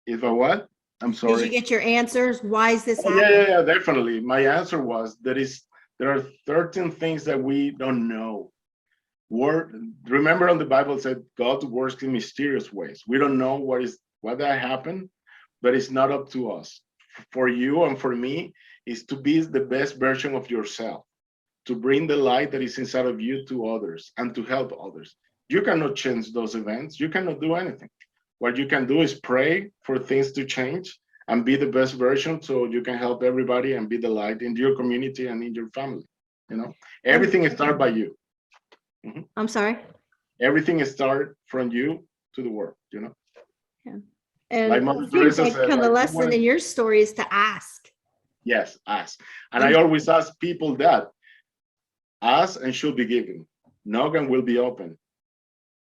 S2: If I what? I'm sorry.
S1: Did you get your answers? Why is this
S2: Oh,
S1: happening?
S2: yeah, definitely. My answer was there are 13 things that we don't know. Remember on the Bible it said God works in mysterious ways. We don't know what that happened, but it's not up to us. For you and for me, is to be the best version of yourself, to bring the light that is inside of you to others and to help others. You cannot change those events. You cannot do anything. What you can do is pray for things to change and be the best version so you can help everybody and be the light in your community and in your family. Everything starts by you.
S1: I'm sorry.
S2: Everything starts from you to the world.
S1: Yeah. And
S2: like Mother
S1: it seems
S2: Teresa
S1: like
S2: said,
S1: kind of the
S2: like,
S1: lesson in your story is to ask.
S2: Yes, ask. And I always ask people that ask and should be given. Knock and will be open.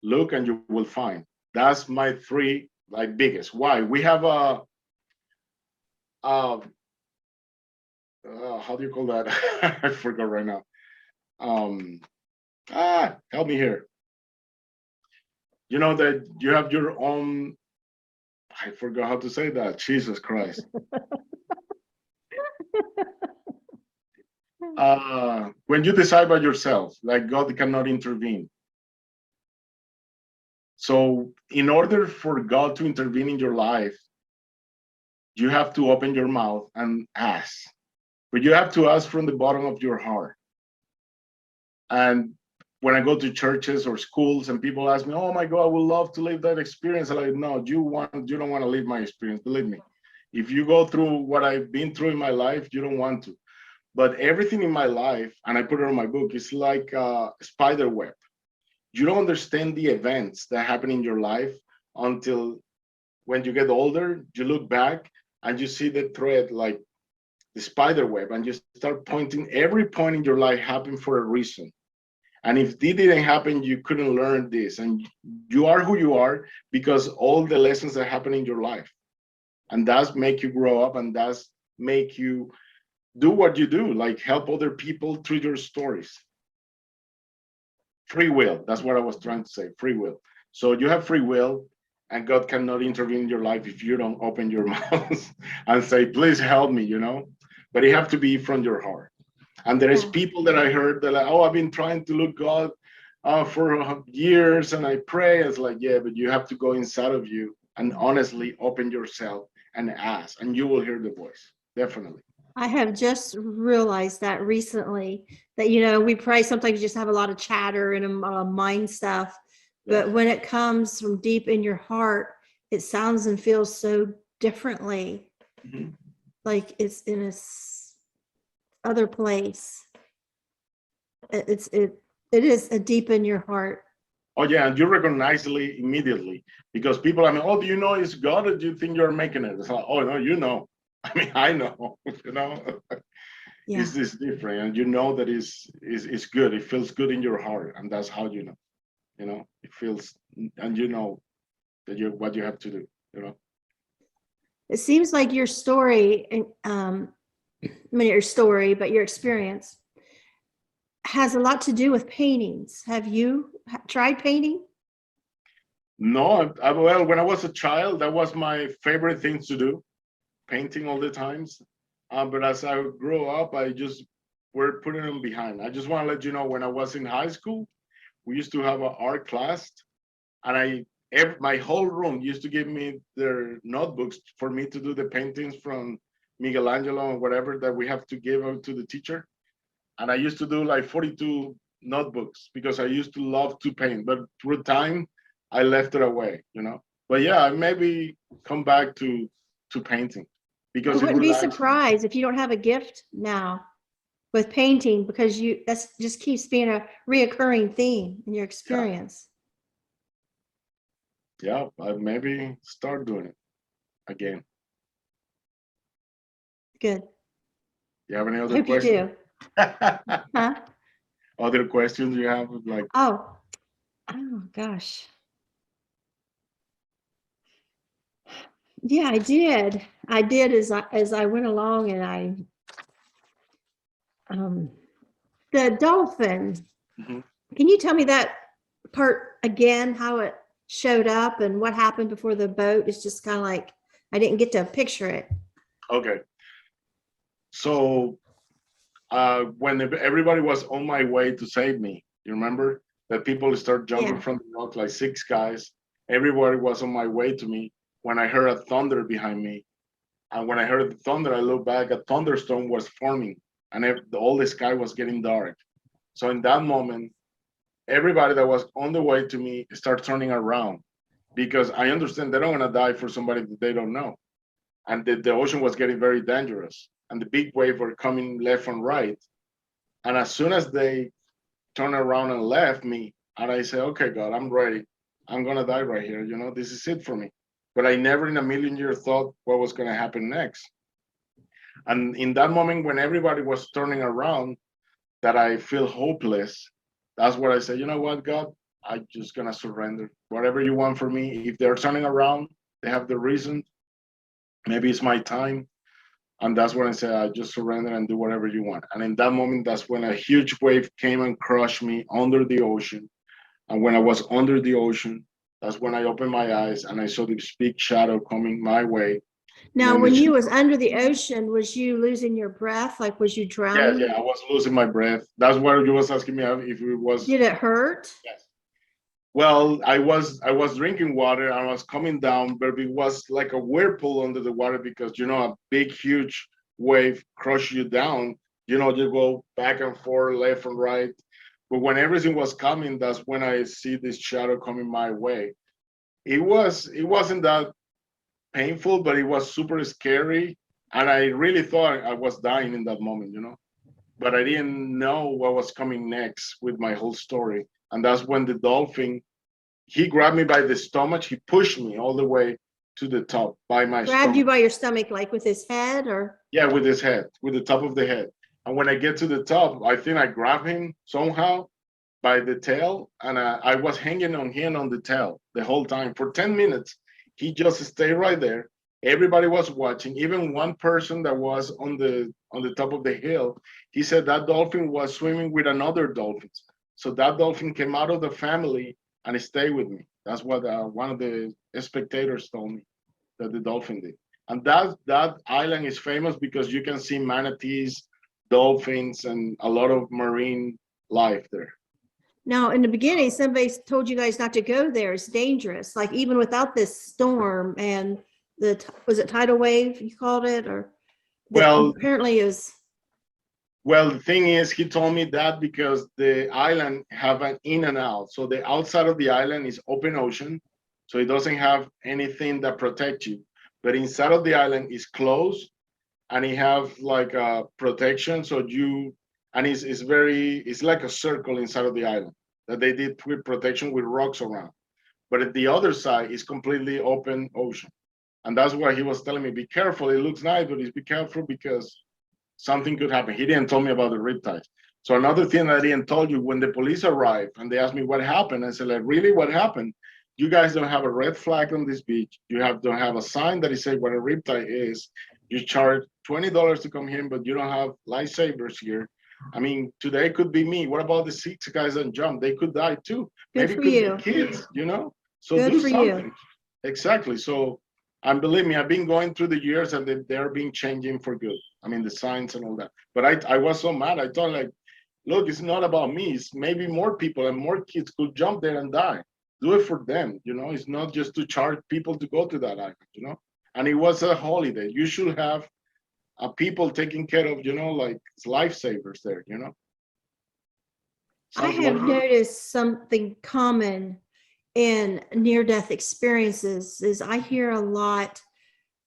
S2: Look and you will find. That's my three biggest. Why? We have how do you call that? I forgot right now. Help me here. You know that you have your own. I forgot how to say that. Jesus Christ. When you decide by yourself, like God cannot intervene. So in order for God to intervene in your life, you have to open your mouth and ask. But you have to ask from the bottom of your heart. And when I go to churches or schools and people ask me, "Oh my God, I would love to live that experience," I'm like, "No, you don't want to live my experience. Believe me. If you go through what I've been through in my life, you don't want to." But everything in my life, and I put it on my book, is like a spider web. You don't understand the events that happen in your life until when you get older, you look back and you see the thread like the spider web, and you start pointing every point in your life happened for a reason. And if this didn't happen, you couldn't learn this. And you are who you are because all the lessons that happen in your life. And that's make you grow up, and that's make you do what you do, like help other people through your stories. Free will, that's what I was trying to say, free will. So you have free will, and God cannot intervene in your life if you don't open your mouth and say, "Please help me," But it have to be from your heart. And there is people that I heard that like, "Oh, I've been trying to look God for years and I pray." It's like, yeah, but you have to go inside of you and honestly open yourself and ask, and you will hear the voice, definitely.
S1: I have just realized that recently that, we pray, sometimes you just have a lot of chatter and mind stuff. But
S2: Yeah.
S1: when it comes from deep in your heart, it sounds and feels so differently.
S2: Mhm.
S1: Like it's in a other place. It is a deep in your heart.
S2: Oh yeah, and you recognize it immediately because people, I mean, "Oh, do you know it's God, or do you think you're making it?" It's like, "Oh no, you know." I mean, I know,
S1: Yeah.
S2: It's different, and you know that it's good. It feels good in your heart, and that's how you know. It feels, and you know that what you have to do.
S1: It seems like your story, your story, but your experience has a lot to do with paintings. Have you tried painting?
S2: No, well, when I was a child, that was my favorite thing to do, painting all the times. But as I grew up, I just were putting them behind. I just want to let you know, when I was in high school, we used to have an art class, and my whole room used to give me their notebooks for me to do the paintings from Michelangelo or whatever that we have to give out to the teacher. And I used to do like 42 notebooks because I used to love to paint, but through time, I left it away. But yeah, I maybe come back to painting
S1: I
S2: because it
S1: wouldn't be
S2: relaxes.
S1: surprised if you don't have a gift now with painting, because that's just keeps being a reoccurring theme in your experience.
S2: Yeah, I maybe start doing it. again.
S1: Good.
S2: You have any other
S1: Hope you
S2: questions?
S1: do. Huh?
S2: Other questions you have? Like,
S1: Oh gosh. Yeah, I did. I did as I went along, and the dolphin.
S2: mhm.
S1: Can you tell me that part again, how it showed up and what happened before the boat? It's just kind of like I didn't get to picture it.
S2: Okay. So when everybody was on my way to save me, you remember that people start jumping
S1: Yeah.
S2: from the rock, like 6 guys. Everybody was on my way to me when I heard a thunder behind me. And when I heard the thunder, I looked back, a thunderstorm was forming, and all the sky was getting dark. So in that moment, everybody that was on the way to me start turning around, because I understand they don't want to die for somebody that they don't know. And the ocean was getting very dangerous, and the big waves were coming left and right. And as soon as they turned around and left me, and I said, okay, God, I'm ready. I'm going to die right here. You know, this is it for me. But I never in a million years thought what was going to happen next. And in that moment, when everybody was turning around, that I feel hopeless, that's what I said, you know what, God, I'm just going to surrender. Whatever you want for me, if they're turning around, they have the reason. Maybe it's my time. And that's when I said, I just surrender and do whatever you want. And in that moment, that's when a huge wave came and crushed me under the ocean. And when I was under the ocean, that's when I opened my eyes and I saw this big shadow coming my way.
S1: Now,
S2: And
S1: when
S2: then
S1: you was under the ocean, was you losing your breath? Like, was you
S2: yeah,
S1: drowning?
S2: yeah, I was losing my breath. That's what you was asking me if it was.
S1: Did it hurt?
S2: Yes. Well, I was drinking water and I was coming down, but it was like a whirlpool under the water because a big huge wave crush you down. You go back and forth, left and right. But when everything was coming, that's when I see this shadow coming my way. It wasn't that painful, but it was super scary. And I really thought I was dying in that moment. But I didn't know what was coming next with my whole story. And that's when the dolphin, he grabbed me by the stomach. He pushed me all the way to the top by my
S1: Grabbed you
S2: stomach.
S1: by your stomach, like with his head, or?
S2: Yeah, with his head, with the top of the head. And when I get to the top, I think I grab him somehow by the tail, and I was hanging on him on the tail the whole time for 10 minutes. He just stayed right there. Everybody was watching. Even one person that was on the top of the hill, he said that dolphin was swimming with another dolphin. So that dolphin came out of the family and stayed with me. That's what one of the spectators told me that the dolphin did. And that island is famous because you can see manatees, dolphins, and a lot of marine life there.
S1: Now, in the beginning, somebody told you guys not to go there. It's dangerous. Like, even without this storm and was it tidal wave you called it, or that
S2: Well,
S1: apparently is.
S2: well, the thing is, he told me that because the island have an in and out. So the outside of the island is open ocean, so it doesn't have anything that protects you. But inside of the island is closed, and it have like a protection. So and it's like a circle inside of the island that they did with protection with rocks around. But at the other side is completely open ocean. And that's why he was telling me, be careful. It looks nice, but be careful because something could happen. He didn't tell me about the riptides. So another thing that I didn't tell you, when the police arrived and they asked me what happened, I said, like, really, what happened? You guys don't have a red flag on this beach. You don't have a sign that says what a riptide is. You charge $20 to come here, but you don't have lifesavers here. I mean, today could be me. What about the 6 guys that jumped? They could die too.
S1: Good
S2: Maybe it
S1: for
S2: could
S1: you.
S2: be kids. So
S1: Good
S2: do
S1: for you.
S2: something. Exactly. So, and believe me, I've been going through the years and they're being changing for good. I mean, the signs and all that. But I was so mad. I thought, like, look, it's not about me. It's maybe more people and more kids could jump there and die. Do it for them. It's not just to charge people to go to that island. And it was a holiday. You should have people taking care of, like lifesavers there.
S1: I
S2: Sounds
S1: have
S2: wonderful.
S1: noticed something common in near-death experiences is I hear a lot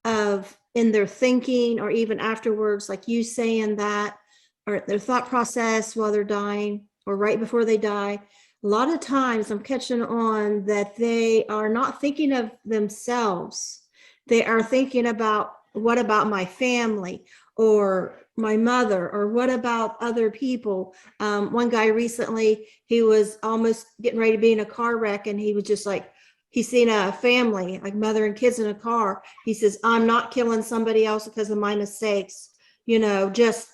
S1: of in their thinking or even afterwards, like you saying that, or their thought process while they're dying or right before they die. A lot of times I'm catching on that they are not thinking of themselves. They are thinking about, what about my family or my mother, or what about other people? One guy recently, he was almost getting ready to be in a car wreck, and he was just like, he's seen a family, like mother and kids in a car. He says, I'm not killing somebody else because of my mistakes. You know, just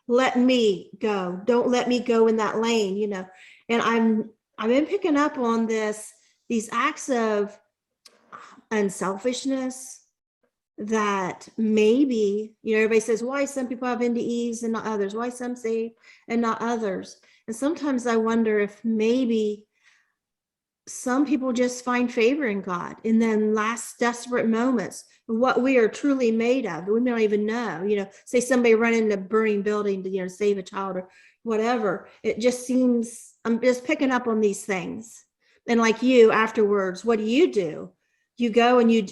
S1: let me go. Don't let me go in that lane, you know. And I've been picking up on these acts of unselfishness, that maybe, you know, everybody says, why some people have NDEs and not others? Why some say and not others? And sometimes I wonder if maybe some people just find favor in God in then last desperate moments, what we are truly made of. We may not even know, you know, say somebody run into a burning building to, you know, save a child or whatever. It just seems, I'm just picking up on these things. And like you afterwards, what do? You go and you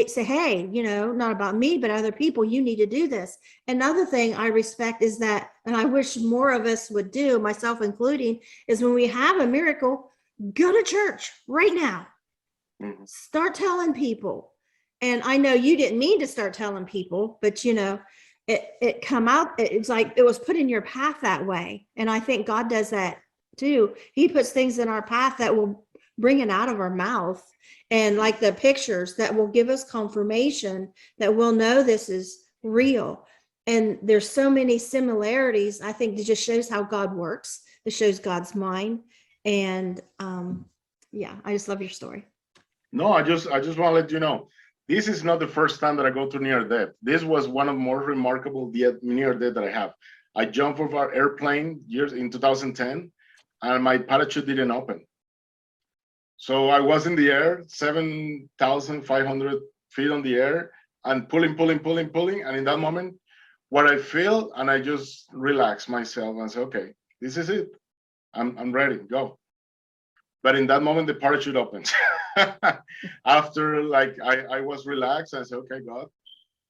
S1: say, hey, you know, not about me, but other people, you need to do this. Another thing I respect is that, and I wish more of us would do, myself including, is when we have a miracle, go to church right now.
S2: Mm-hmm.
S1: Start telling people. And I know you didn't mean to start telling people, but you know, it come out, it's like it was put in your path that way. And I think God does that too. He puts things in our path that will bring it out of our mouth, and like the pictures that will give us confirmation that we'll know this is real. And there's so many similarities. I think it just shows how God works. It shows God's mind. And yeah, I just love your story.
S2: No, I just want to let you know, this is not the first time that I go to near death. This was one of the more remarkable near death that I have. I jumped off our airplane years in 2010, and my parachute didn't open. So I was in the air, 7,500 feet on the air, and pulling. And in that moment, what I feel, and I just relax myself and say, okay, this is it. I'm ready, go. But in that moment, the parachute opens. After like I was relaxed, I said, okay, God,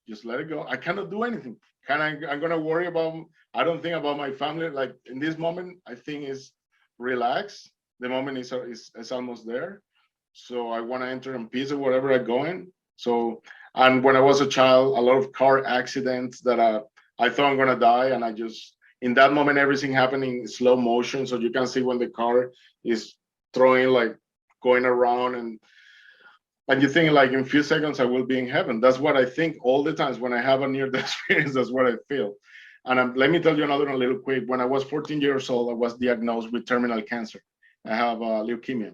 S2: just let it go. I cannot do anything. I'm gonna worry about, I don't think about my family. Like in this moment, I think is relax. The moment is almost there. So I want to enter in peace or wherever I go in. So, and when I was a child, a lot of car accidents that I thought I'm gonna die, and I just, in that moment, everything happening in slow motion. So you can see when the car is throwing, like going around, and you think like in a few seconds I will be in heaven. That's what I think all the times when I have a near-death experience. That's what I feel. And let me tell you another one a little quick. When I was 14 years old, I was diagnosed with terminal cancer. I have leukemia.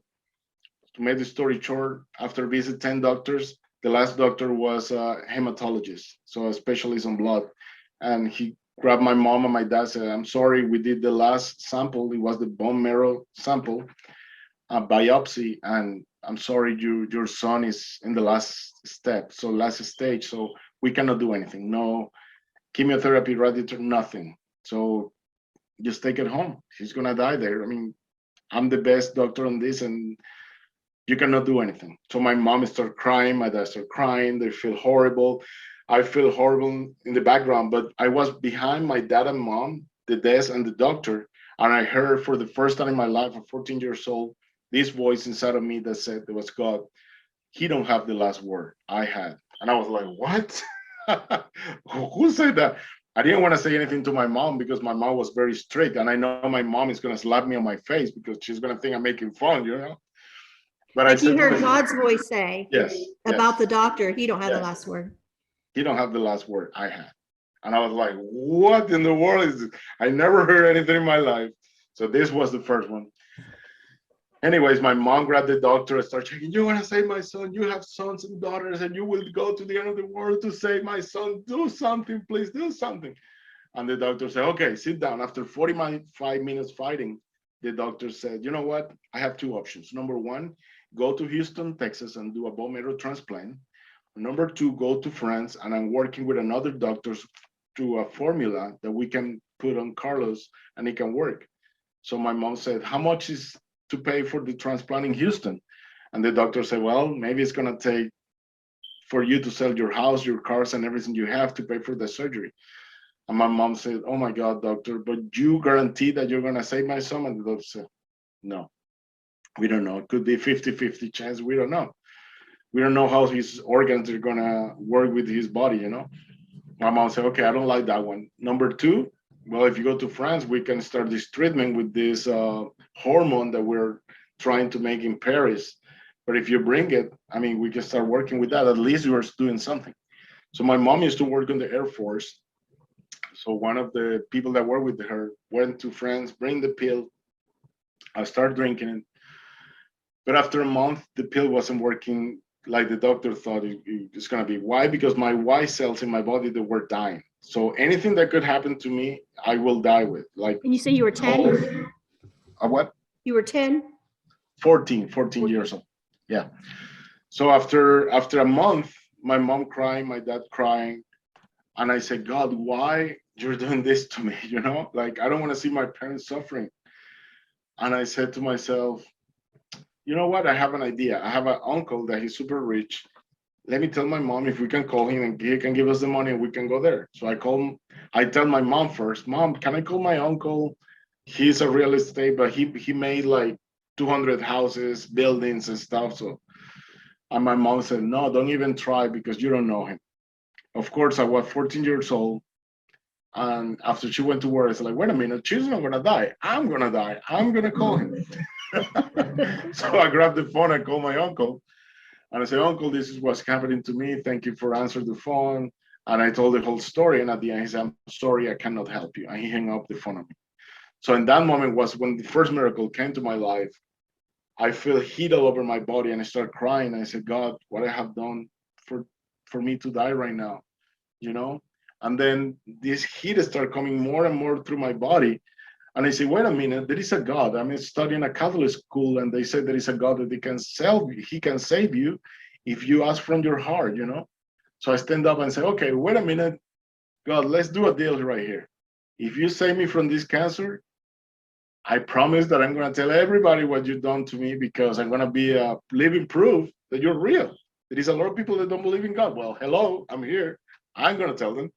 S2: To make the story short, after visit 10 doctors, the last doctor was a hematologist, so a specialist on blood. And he grabbed my mom and my dad, said, I'm sorry, we did the last sample. It was the bone marrow sample, a biopsy, and I'm sorry, your son is in the last step, so last stage, so we cannot do anything. No chemotherapy, radiation, nothing. So just take it home. He's gonna die there. I mean, I'm the best doctor on this, and you cannot do anything. So my mom started crying, my dad started crying, they feel horrible. I feel horrible in the background, but I was behind my dad and mom, the desk and the doctor, and I heard for the first time in my life, at 14 years old, this voice inside of me that said, there was God, he don't have the last word, I had. And I was like, what? Who said that? I didn't want to say anything to my mom because my mom was very strict, and I know my mom is going to slap me on my face because she's going to think I'm making fun, you know? But I
S1: But you
S2: said,
S1: heard God's voice say
S2: yes,
S1: about the doctor, he don't have the
S2: yes.
S1: last word.
S2: He don't have the last word, I had. And I was like, what in the world is this? I never heard anything in my life. So this was the first one. Anyways, my mom grabbed the doctor and started checking, you want to save my son? You have sons and daughters, and you will go to the end of the world to save my son. Do something, please do something. And the doctor said, okay, sit down. After 45 minutes fighting, the doctor said, you know what? I have two options. Number one, go to Houston, Texas, and do a bone marrow transplant. Number two, go to France, and I'm working with another doctor to a formula that we can put on Carlos, and it can work. So my mom said, how much is to pay for the transplant in Houston? And the doctor said, well, maybe it's gonna take for you to sell your house, your cars, and everything you have to pay for the surgery. And my mom said, oh my God, doctor, but you guarantee that you're gonna save my son? And the doctor said, no, we don't know. It could be 50-50 chance, we don't know. We don't know how his organs are gonna work with his body, you know. My mom said, okay, I don't like that one. Number two, well, if you go to France, we can start this treatment with this hormone that we're trying to make in Paris. But if you bring it, I mean, we can start working with that. At least you are doing something. So my mom used to work in the Air Force. So one of the people that worked with her went to France, bring the pill. I started drinking it. But after a month, the pill wasn't working like the doctor thought it's going to be. Why? Because my white cells in my body, they were dying. So anything that could happen to me, I will die with. Like,
S1: And you say you were 10?
S2: What?
S1: You were 10?
S2: 14 years old. Yeah. So after a month, my mom crying, my dad crying, and I said, God, why you're doing this to me? You know, like I don't want to see my parents suffering. And I said to myself, you know what? I have an idea. I have an uncle that he's super rich. Let me tell my mom if we can call him and he can give us the money and we can go there. So I call him. I tell my mom first, Mom, can I call my uncle? He's a real estate, but he made like 200 houses, buildings and stuff. So, and my mom said, no, don't even try because you don't know him. Of course, I was 14 years old. And after she went to work, I said, like, wait a minute, she's not gonna die. I'm gonna die. I'm gonna call him. So I grabbed the phone and called my uncle. And I said, Uncle, this is what's happening to me. Thank you for answering the phone. And I told the whole story. And at the end, he said, I'm sorry, I cannot help you. And he hung up the phone on me. So in that moment was when the first miracle came to my life. I feel heat all over my body and I started crying. I said, God, what I have done for me to die right now, you know? And then this heat started coming more and more through my body. And I say, wait a minute, there is a God. I'm studying a Catholic school, and they say there is a God that he can save you if you ask from your heart, you know? So I stand up and say, okay, wait a minute, God, let's do a deal right here. If you save me from this cancer, I promise that I'm going to tell everybody what you've done to me because I'm going to be a living proof that you're real. There is a lot of people that don't believe in God. Well, hello, I'm here. I'm going to tell them.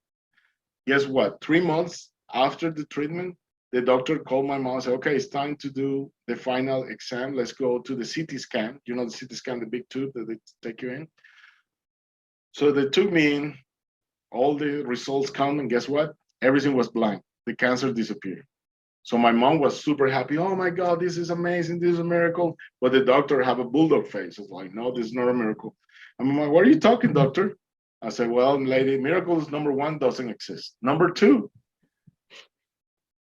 S2: Guess what? 3 months after the treatment, the doctor called my mom and said, okay, it's time to do the final exam. Let's go to the CT scan. You know, the CT scan, the big tube that they take you in. So they took me in, all the results come, and guess what? Everything was blank. The cancer disappeared. So my mom was super happy. Oh my God, this is amazing. This is a miracle. But the doctor had a bulldog face. It's like, no, this is not a miracle. I'm like, what are you talking, doctor? I said, well, lady, miracles, number one, doesn't exist. Number two,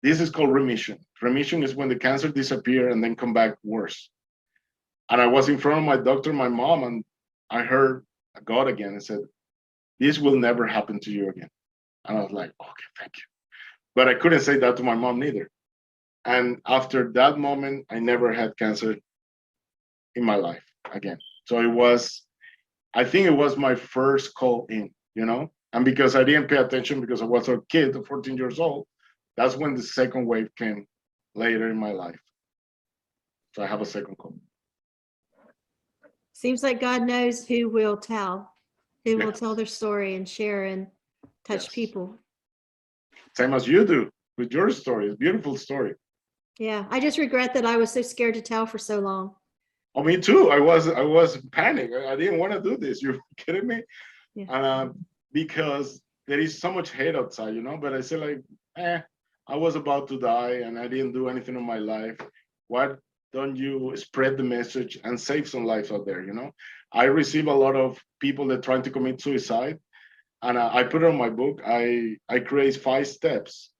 S2: this is called remission. Remission is when the cancer disappears and then come back worse. And I was in front of my doctor, my mom, and I heard God again and said, this will never happen to you again. And I was like, okay, thank you. But I couldn't say that to my mom neither. And after that moment, I never had cancer in my life again. So I think it was my first call in, you know? And because I didn't pay attention because I was a kid, 14 years old, that's when the second wave came later in my life. So I have a second call.
S1: Seems like God knows who will tell their story and share and touch people.
S2: Same as you do with your story. It's a beautiful story.
S1: Yeah, I just regret that I was so scared to tell for so long.
S2: Oh, me too. I was panicked. I didn't want to do this. You're kidding me? Yeah. Because there is so much hate outside, you know. But I said like, I was about to die and I didn't do anything in my life. Why don't you spread the message and save some lives out there? You know, I receive a lot of people that trying to commit suicide, and I put it on my book. I create 5 steps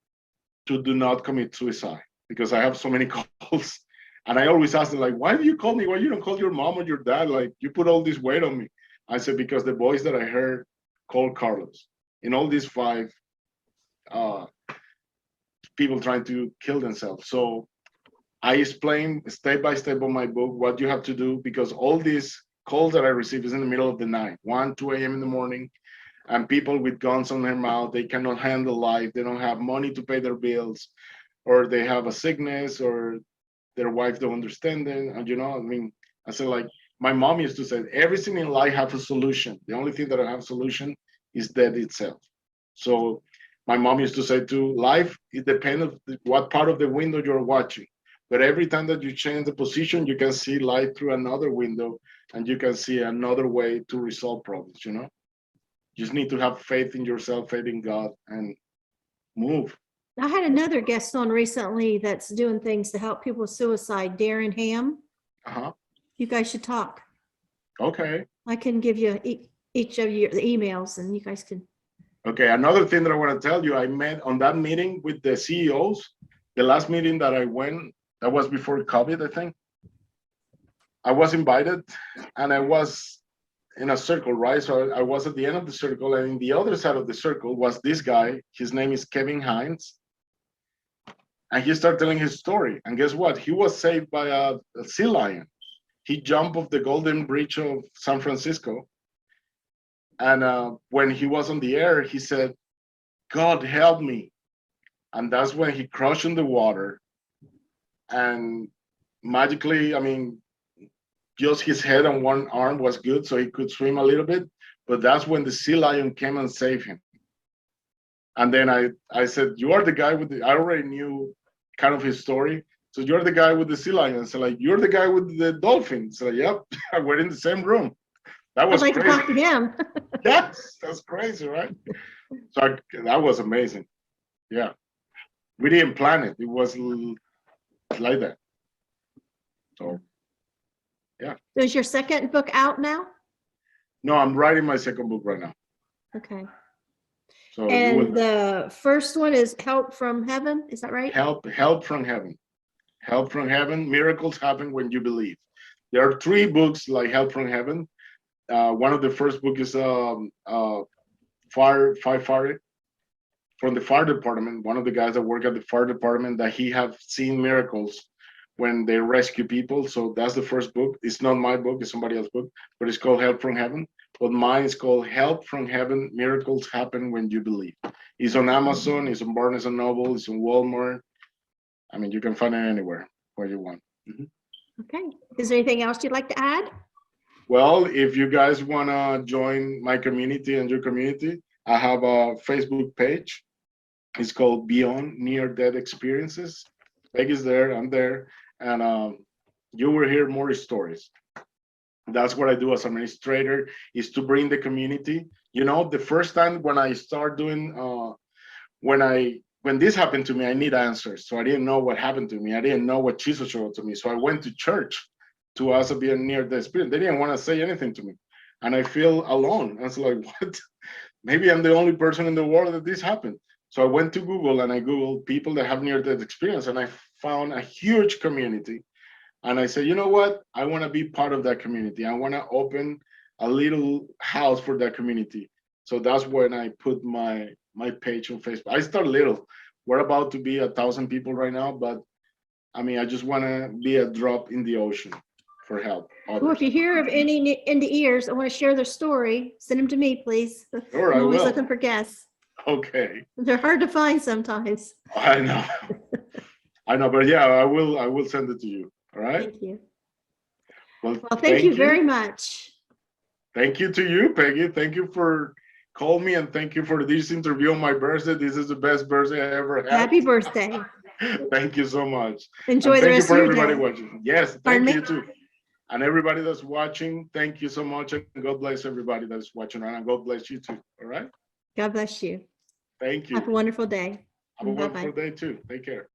S2: to do not commit suicide because I have so many calls. And I always ask them, like, why do you call me? Why you don't call your mom or your dad? Like, you put all this weight on me. I said, because the voice that I heard called Carlos. In all these 5 people trying to kill themselves. So I explain step by step on my book what you have to do because all these calls that I receive is in the middle of the night, 1, 2 a.m. in the morning, and people with guns on their mouth, they cannot handle life. They don't have money to pay their bills, or they have a sickness, or their wife don't understand them. And you know, I mean, I said, like, my mom used to say, everything in life has a solution. The only thing that I have solution is death itself. So my mom used to say to life, it depends on what part of the window you're watching. But every time that you change the position, you can see light through another window, and you can see another way to resolve problems, you know? You just need to have faith in yourself, faith in God, and move.
S1: I had another guest on recently that's doing things to help people with suicide, Darren Ham.
S2: Uh-huh.
S1: You guys should talk.
S2: Okay.
S1: I can give you each of you the emails and you guys can.
S2: Okay, another thing that I want to tell you, I met on that meeting with the CEOs, the last meeting that I went, that was before COVID, I think. I was invited and I was in a circle, right? So I was at the end of the circle, and in the other side of the circle was this guy. His name is Kevin Hines. And he started telling his story. And guess what? He was saved by a sea lion. He jumped off the Golden Bridge of San Francisco. And when he was on the air, he said, God help me. And that's when he crashed in the water. And magically, I mean, just his head and one arm was good, so he could swim a little bit. But that's when the sea lion came and saved him. And then I said, you are the guy with the, I already knew kind of his story. So you're the guy with the sea lion. So like, you're the guy with the dolphin. So yep, we're in the same room. That was
S1: I'd like
S2: crazy.
S1: to talk to him.
S2: Yes, that's crazy, right? So that was amazing. Yeah. We didn't plan it. It was like that. So, yeah.
S1: So is your second book out now?
S2: No, I'm writing my second book right now.
S1: Okay.
S2: So
S1: And the first one is Help from Heaven. Is that right?
S2: help from heaven. Help from heaven. Miracles happen when you believe. There are 3 books like Help from Heaven. One of the first book is firefighter from the fire department. One of the guys that work at the fire department, that he have seen miracles when they rescue people. So that's the first book. It's not my book, it's somebody else's book, but it's called Help from Heaven. But mine is called Help from Heaven. Miracles happen when you believe. It's on Amazon, it's on Barnes and Noble, it's on Walmart. I mean, you can find it anywhere where you want.
S1: Okay. Is there anything else you'd like to add?
S2: Well, if you guys want to join my community and your community, I have a Facebook page. It's called Beyond Near Death Experiences. Pegi's there, I'm there, and you will hear more stories. That's what I do as administrator, is to bring the community. You know, the first time when I start doing, when this happened to me, I need answers. So I didn't know what happened to me. I didn't know what Jesus showed to me. So I went to church to also be a near-death experience. They didn't want to say anything to me. And I feel alone. I was like, what? Maybe I'm the only person in the world that this happened. So I went to Google and I Googled people that have near-death experience, and I found a huge community. And I said, you know what? I want to be part of that community. I want to open a little house for that community. So that's when I put my page on Facebook. I start little. We're about to be 1,000 people right now, but I mean, I just want to be a drop in the ocean for help.
S1: Well, if you hear of any NDEers that want to share their story, send them to me, please.
S2: Sure,
S1: I'm
S2: I
S1: always
S2: will.
S1: looking for guests.
S2: Okay.
S1: They're hard to find sometimes.
S2: I know. I know, but yeah, I will send it to you. All right.
S1: Thank you.
S2: Well,
S1: Thank you very much.
S2: Thank you to you, Pegi. Thank you for calling me, and thank you for this interview on my birthday. This is the best birthday I ever had.
S1: Happy birthday.
S2: Thank you so much.
S1: Enjoy the rest of your day.
S2: Thank you for everybody watching. Yes,
S1: Pardon
S2: thank
S1: me?
S2: you too. And everybody that's watching, thank you so much. And God bless everybody that's watching. And God bless you too. All right.
S1: God bless you.
S2: Thank you.
S1: Have a wonderful day.
S2: Have a
S1: Bye-bye.
S2: wonderful day too. Take care.